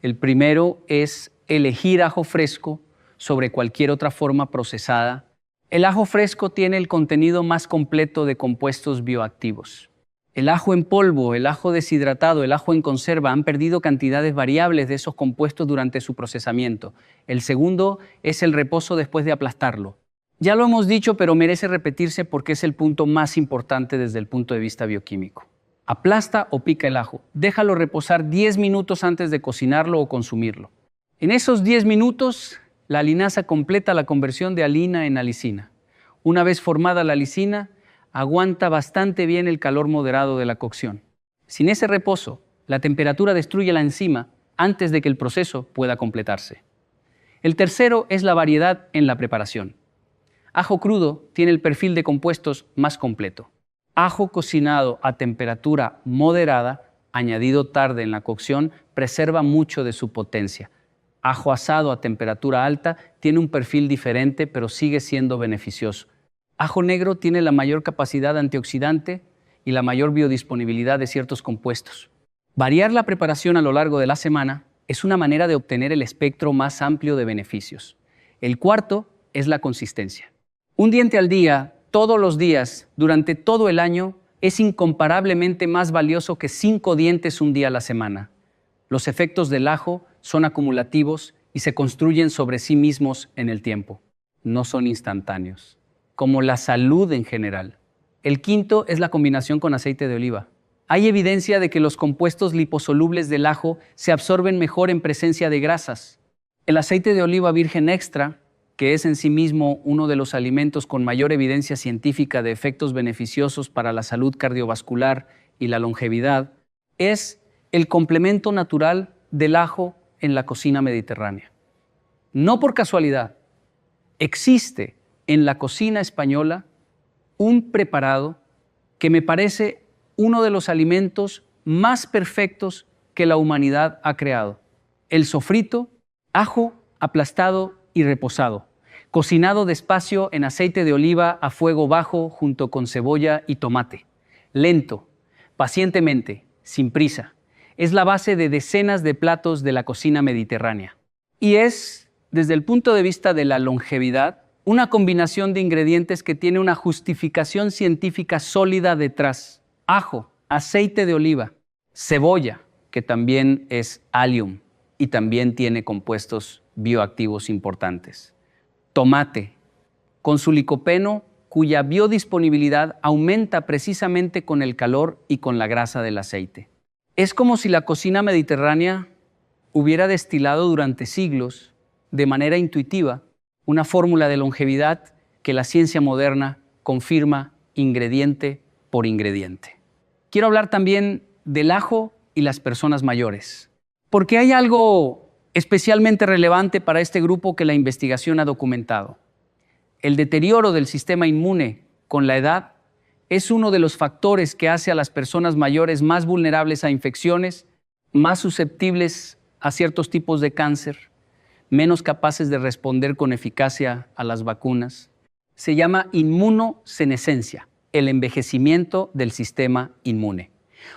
El primero es elegir ajo fresco sobre cualquier otra forma procesada. El ajo fresco tiene el contenido más completo de compuestos bioactivos. El ajo en polvo, el ajo deshidratado, el ajo en conserva han perdido cantidades variables de esos compuestos durante su procesamiento. El segundo es el reposo después de aplastarlo. Ya lo hemos dicho, pero merece repetirse porque es el punto más importante desde el punto de vista bioquímico. Aplasta o pica el ajo. Déjalo reposar 10 minutos antes de cocinarlo o consumirlo. En esos 10 minutos, la linaza completa la conversión de alina en alicina. Una vez formada la lisina, aguanta bastante bien el calor moderado de la cocción. Sin ese reposo, la temperatura destruye la enzima antes de que el proceso pueda completarse. El tercero es la variedad en la preparación. Ajo crudo tiene el perfil de compuestos más completo. Ajo cocinado a temperatura moderada, añadido tarde en la cocción, preserva mucho de su potencia. Ajo asado a temperatura alta tiene un perfil diferente, pero sigue siendo beneficioso. Ajo negro tiene la mayor capacidad antioxidante y la mayor biodisponibilidad de ciertos compuestos. Variar la preparación a lo largo de la semana es una manera de obtener el espectro más amplio de beneficios. El cuarto es la consistencia. Un diente al día, todos los días, durante todo el año, es incomparablemente más valioso que 5 dientes un día a la semana. Los efectos del ajo son acumulativos y se construyen sobre sí mismos en el tiempo. No son instantáneos, como la salud en general. El quinto es la combinación con aceite de oliva. Hay evidencia de que los compuestos liposolubles del ajo se absorben mejor en presencia de grasas. El aceite de oliva virgen extra, que es en sí mismo uno de los alimentos con mayor evidencia científica de efectos beneficiosos para la salud cardiovascular y la longevidad, es el complemento natural del ajo en la cocina mediterránea. No por casualidad, existe en la cocina española un preparado que me parece uno de los alimentos más perfectos que la humanidad ha creado. El sofrito, ajo aplastado y reposado, cocinado despacio en aceite de oliva a fuego bajo junto con cebolla y tomate. Lento, pacientemente, sin prisa. Es la base de decenas de platos de la cocina mediterránea. Y es, desde el punto de vista de la longevidad, una combinación de ingredientes que tiene una justificación científica sólida detrás. Ajo, aceite de oliva, cebolla, que también es allium y también tiene compuestos bioactivos importantes. Tomate, con su licopeno, cuya biodisponibilidad aumenta precisamente con el calor y con la grasa del aceite. Es como si la cocina mediterránea hubiera destilado durante siglos, de manera intuitiva, una fórmula de longevidad que la ciencia moderna confirma ingrediente por ingrediente. Quiero hablar también del ajo y las personas mayores, porque hay algo especialmente relevante para este grupo que la investigación ha documentado. El deterioro del sistema inmune con la edad es uno de los factores que hace a las personas mayores más vulnerables a infecciones, más susceptibles a ciertos tipos de cáncer, menos capaces de responder con eficacia a las vacunas. Se llama inmunosenescencia, el envejecimiento del sistema inmune.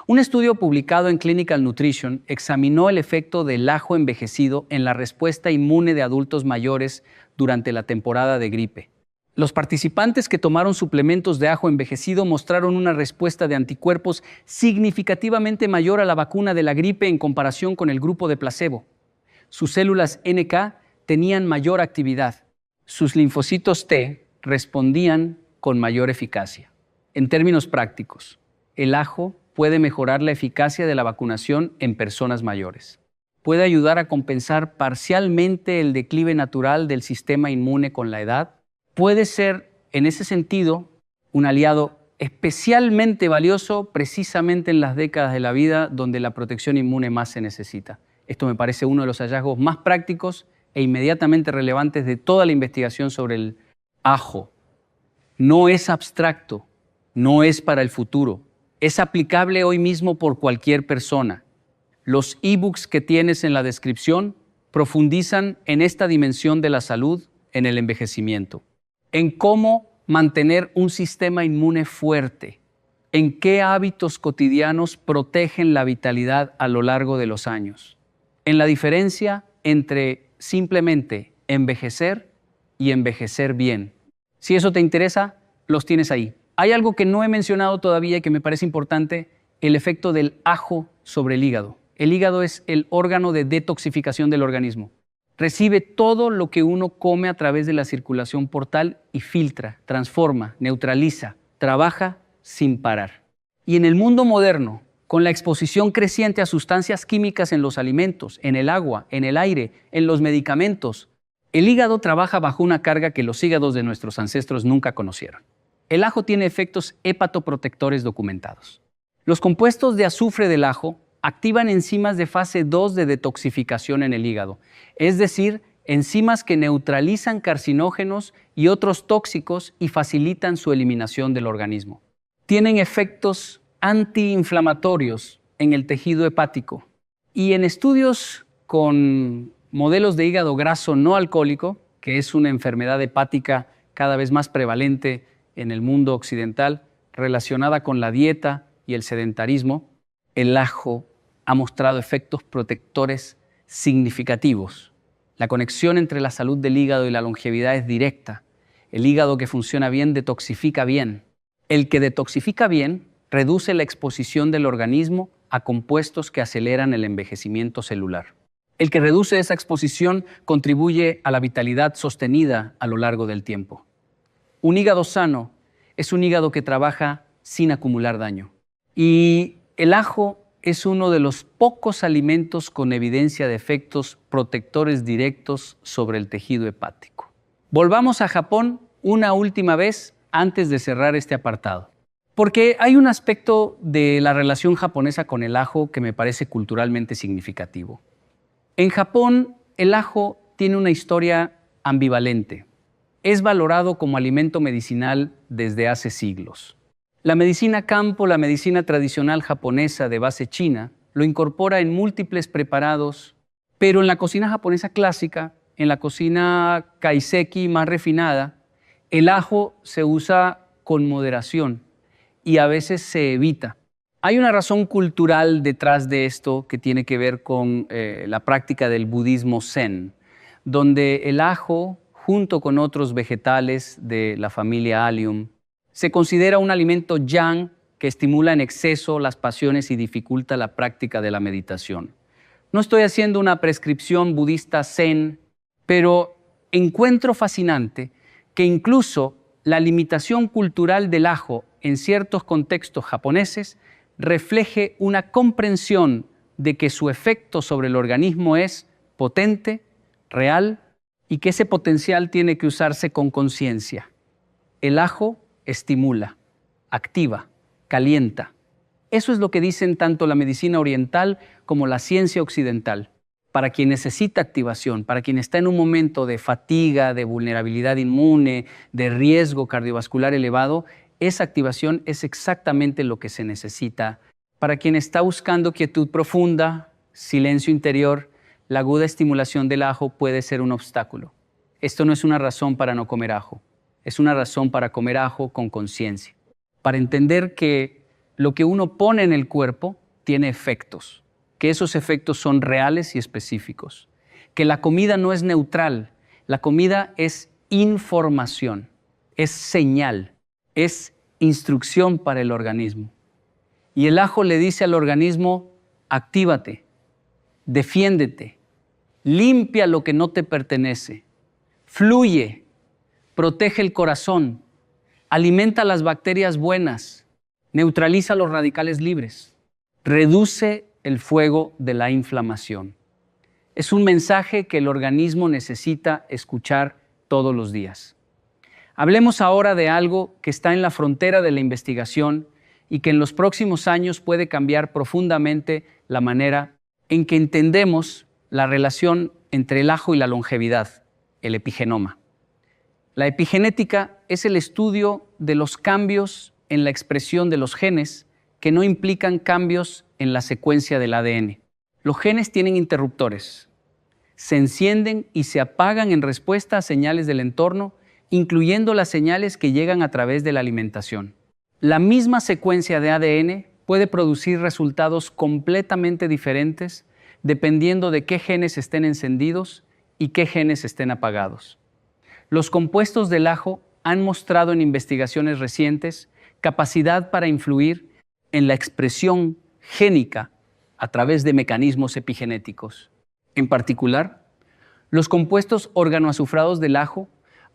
Un estudio publicado en Clinical Nutrition examinó el efecto del ajo envejecido en la respuesta inmune de adultos mayores durante la temporada de gripe. Los participantes que tomaron suplementos de ajo envejecido mostraron una respuesta de anticuerpos significativamente mayor a la vacuna de la gripe en comparación con el grupo de placebo. Sus células NK tenían mayor actividad. Sus linfocitos T respondían con mayor eficacia. En términos prácticos, el ajo puede mejorar la eficacia de la vacunación en personas mayores. Puede ayudar a compensar parcialmente el declive natural del sistema inmune con la edad. Puede ser, en ese sentido, un aliado especialmente valioso precisamente en las décadas de la vida donde la protección inmune más se necesita. Esto me parece uno de los hallazgos más prácticos e inmediatamente relevantes de toda la investigación sobre el ajo. No es abstracto, no es para el futuro, es aplicable hoy mismo por cualquier persona. Los ebooks que tienes en la descripción profundizan en esta dimensión de la salud en el envejecimiento, en cómo mantener un sistema inmune fuerte, en qué hábitos cotidianos protegen la vitalidad a lo largo de los años, en la diferencia entre simplemente envejecer y envejecer bien. Si eso te interesa, los tienes ahí. Hay algo que no he mencionado todavía y que me parece importante, el efecto del ajo sobre el hígado. El hígado es el órgano de detoxificación del organismo. Recibe todo lo que uno come a través de la circulación portal y filtra, transforma, neutraliza, trabaja sin parar. Y en el mundo moderno, con la exposición creciente a sustancias químicas en los alimentos, en el agua, en el aire, en los medicamentos, el hígado trabaja bajo una carga que los hígados de nuestros ancestros nunca conocieron. El ajo tiene efectos hepatoprotectores documentados. Los compuestos de azufre del ajo activan enzimas de fase 2 de detoxificación en el hígado, es decir, enzimas que neutralizan carcinógenos y otros tóxicos y facilitan su eliminación del organismo. Tienen efectos antiinflamatorios en el tejido hepático y en estudios con modelos de hígado graso no alcohólico, que es una enfermedad hepática cada vez más prevalente en el mundo occidental relacionada con la dieta y el sedentarismo, el ajo ha mostrado efectos protectores significativos. La conexión entre la salud del hígado y la longevidad es directa. El hígado que funciona bien detoxifica bien. El que detoxifica bien reduce la exposición del organismo a compuestos que aceleran el envejecimiento celular. El que reduce esa exposición contribuye a la vitalidad sostenida a lo largo del tiempo. Un hígado sano es un hígado que trabaja sin acumular daño. Y el ajo es uno de los pocos alimentos con evidencia de efectos protectores directos sobre el tejido hepático. Volvamos a Japón una última vez antes de cerrar este apartado, porque hay un aspecto de la relación japonesa con el ajo que me parece culturalmente significativo. En Japón, el ajo tiene una historia ambivalente. Es valorado como alimento medicinal desde hace siglos. La medicina campo, la medicina tradicional japonesa de base china, lo incorpora en múltiples preparados, pero en la cocina japonesa clásica, en la cocina kaiseki más refinada, el ajo se usa con moderación y a veces se evita. Hay una razón cultural detrás de esto que tiene que ver con la práctica del budismo zen, donde el ajo, junto con otros vegetales de la familia Allium, se considera un alimento yang que estimula en exceso las pasiones y dificulta la práctica de la meditación. No estoy haciendo una prescripción budista zen, pero encuentro fascinante que incluso la limitación cultural del ajo en ciertos contextos japoneses refleje una comprensión de que su efecto sobre el organismo es potente, real, y que ese potencial tiene que usarse con conciencia. El ajo estimula, activa, calienta. Eso es lo que dicen tanto la medicina oriental como la ciencia occidental. Para quien necesita activación, para quien está en un momento de fatiga, de vulnerabilidad inmune, de riesgo cardiovascular elevado, esa activación es exactamente lo que se necesita. Para quien está buscando quietud profunda, silencio interior, la aguda estimulación del ajo puede ser un obstáculo. Esto no es una razón para no comer ajo, es una razón para comer ajo con conciencia, para entender que lo que uno pone en el cuerpo tiene efectos, que esos efectos son reales y específicos, que la comida no es neutral, la comida es información, es señal, es instrucción para el organismo. Y el ajo le dice al organismo, actívate, defiéndete, limpia lo que no te pertenece, fluye, protege el corazón, alimenta las bacterias buenas, neutraliza los radicales libres, reduce el fuego de la inflamación. Es un mensaje que el organismo necesita escuchar todos los días. Hablemos ahora de algo que está en la frontera de la investigación y que en los próximos años puede cambiar profundamente la manera en que entendemos la relación entre el ajo y la longevidad, el epigenoma. La epigenética es el estudio de los cambios en la expresión de los genes que no implican cambios en la secuencia del ADN. Los genes tienen interruptores. Se encienden y se apagan en respuesta a señales del entorno, incluyendo las señales que llegan a través de la alimentación. La misma secuencia de ADN puede producir resultados completamente diferentes dependiendo de qué genes estén encendidos y qué genes estén apagados. Los compuestos del ajo han mostrado en investigaciones recientes capacidad para influir en la expresión génica a través de mecanismos epigenéticos. En particular, los compuestos organoazufrados del ajo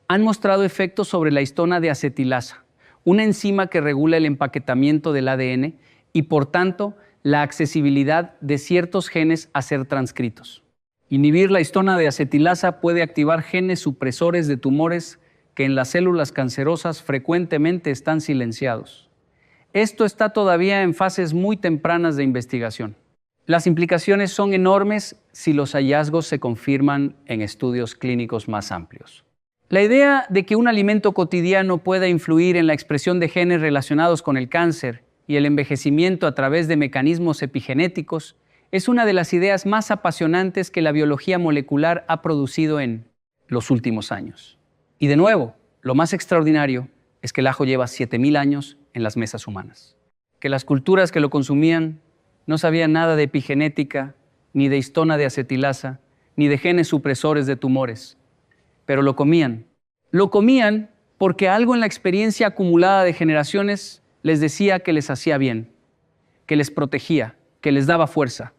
han mostrado efectos sobre la histona de acetilasa, una enzima que regula el empaquetamiento del ADN y, por tanto, la accesibilidad de ciertos genes a ser transcritos. Inhibir la histona de acetilasa puede activar genes supresores de tumores que en las células cancerosas frecuentemente están silenciados. Esto está todavía en fases muy tempranas de investigación. Las implicaciones son enormes si los hallazgos se confirman en estudios clínicos más amplios. La idea de que un alimento cotidiano pueda influir en la expresión de genes relacionados con el cáncer y el envejecimiento a través de mecanismos epigenéticos es una de las ideas más apasionantes que la biología molecular ha producido en los últimos años. Y de nuevo, lo más extraordinario es que el ajo lleva 7000 años en las mesas humanas, que las culturas que lo consumían no sabían nada de epigenética, ni de histona de acetilasa, ni de genes supresores de tumores, pero lo comían. Lo comían porque algo en la experiencia acumulada de generaciones les decía que les hacía bien, que les protegía, que les daba fuerza.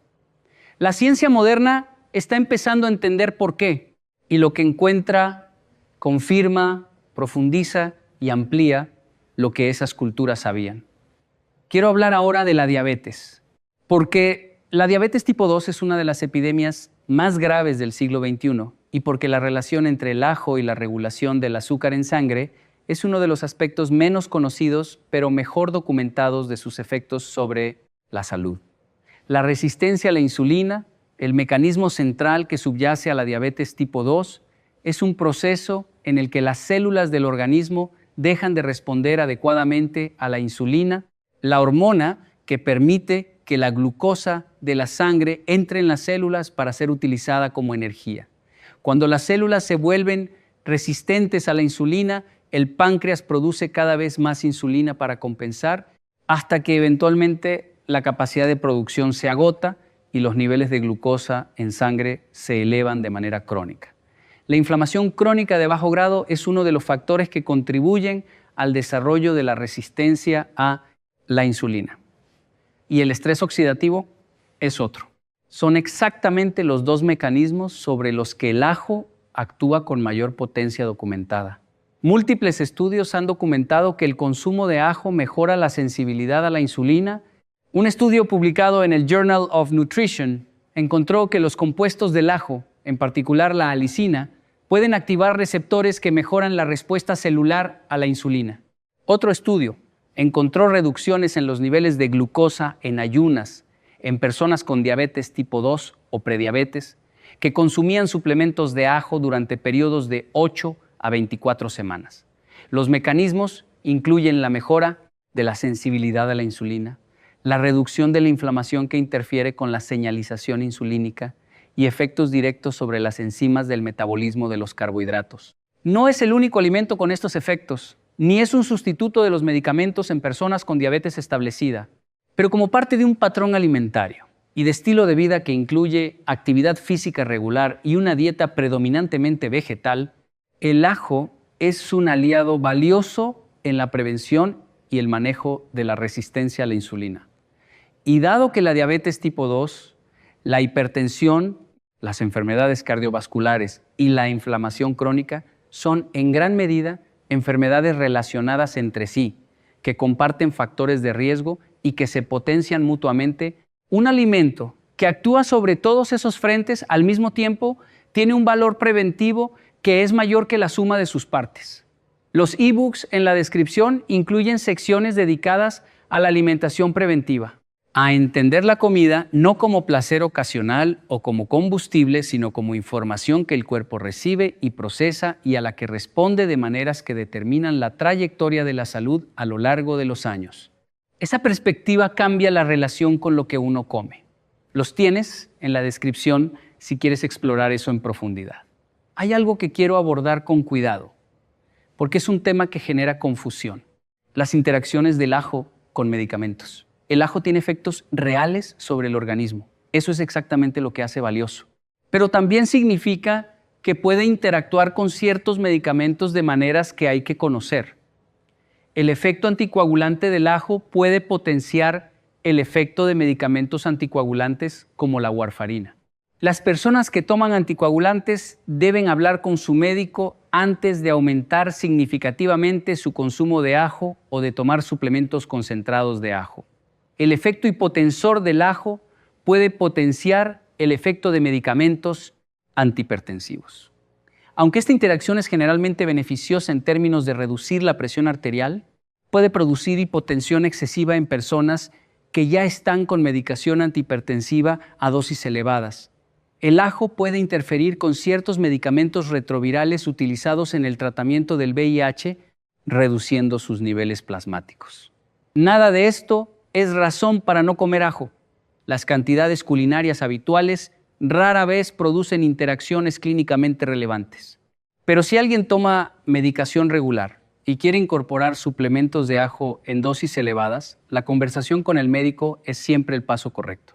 La ciencia moderna está empezando a entender por qué, y lo que encuentra confirma, profundiza y amplía lo que esas culturas sabían. Quiero hablar ahora de la diabetes, porque la diabetes tipo 2 es una de las epidemias más graves del siglo XXI y porque la relación entre el ajo y la regulación del azúcar en sangre es uno de los aspectos menos conocidos pero mejor documentados de sus efectos sobre la salud. La resistencia a la insulina, el mecanismo central que subyace a la diabetes tipo 2, es un proceso en el que las células del organismo dejan de responder adecuadamente a la insulina, la hormona que permite que la glucosa de la sangre entre en las células para ser utilizada como energía. Cuando las células se vuelven resistentes a la insulina, el páncreas produce cada vez más insulina para compensar, hasta que eventualmente la capacidad de producción se agota y los niveles de glucosa en sangre se elevan de manera crónica. La inflamación crónica de bajo grado es uno de los factores que contribuyen al desarrollo de la resistencia a la insulina. Y el estrés oxidativo es otro. Son exactamente los dos mecanismos sobre los que el ajo actúa con mayor potencia documentada. Múltiples estudios han documentado que el consumo de ajo mejora la sensibilidad a la insulina. Un estudio publicado en el Journal of Nutrition encontró que los compuestos del ajo, en particular la alicina, pueden activar receptores que mejoran la respuesta celular a la insulina. Otro estudio encontró reducciones en los niveles de glucosa en ayunas en personas con diabetes tipo 2 o prediabetes que consumían suplementos de ajo durante periodos de 8 a 24 semanas. Los mecanismos incluyen la mejora de la sensibilidad a la insulina, la reducción de la inflamación que interfiere con la señalización insulínica y efectos directos sobre las enzimas del metabolismo de los carbohidratos. No es el único alimento con estos efectos, ni es un sustituto de los medicamentos en personas con diabetes establecida, pero como parte de un patrón alimentario y de estilo de vida que incluye actividad física regular y una dieta predominantemente vegetal, el ajo es un aliado valioso en la prevención y el manejo de la resistencia a la insulina. Y dado que la diabetes tipo 2, la hipertensión, las enfermedades cardiovasculares y la inflamación crónica son en gran medida enfermedades relacionadas entre sí, que comparten factores de riesgo y que se potencian mutuamente, un alimento que actúa sobre todos esos frentes al mismo tiempo tiene un valor preventivo que es mayor que la suma de sus partes. Los ebooks en la descripción incluyen secciones dedicadas a la alimentación preventiva, a entender la comida no como placer ocasional o como combustible, sino como información que el cuerpo recibe y procesa y a la que responde de maneras que determinan la trayectoria de la salud a lo largo de los años. Esa perspectiva cambia la relación con lo que uno come. Los tienes en la descripción si quieres explorar eso en profundidad. Hay algo que quiero abordar con cuidado, porque es un tema que genera confusión. Las interacciones del ajo con medicamentos. El ajo tiene efectos reales sobre el organismo. Eso es exactamente lo que hace valioso. Pero también significa que puede interactuar con ciertos medicamentos de maneras que hay que conocer. El efecto anticoagulante del ajo puede potenciar el efecto de medicamentos anticoagulantes como la warfarina. Las personas que toman anticoagulantes deben hablar con su médico antes de aumentar significativamente su consumo de ajo o de tomar suplementos concentrados de ajo. El efecto hipotensor del ajo puede potenciar el efecto de medicamentos antihipertensivos. Aunque esta interacción es generalmente beneficiosa en términos de reducir la presión arterial, puede producir hipotensión excesiva en personas que ya están con medicación antihipertensiva a dosis elevadas. El ajo puede interferir con ciertos medicamentos retrovirales utilizados en el tratamiento del VIH, reduciendo sus niveles plasmáticos. Nada de esto es razón para no comer ajo. Las cantidades culinarias habituales rara vez producen interacciones clínicamente relevantes. Pero si alguien toma medicación regular y quiere incorporar suplementos de ajo en dosis elevadas, la conversación con el médico es siempre el paso correcto.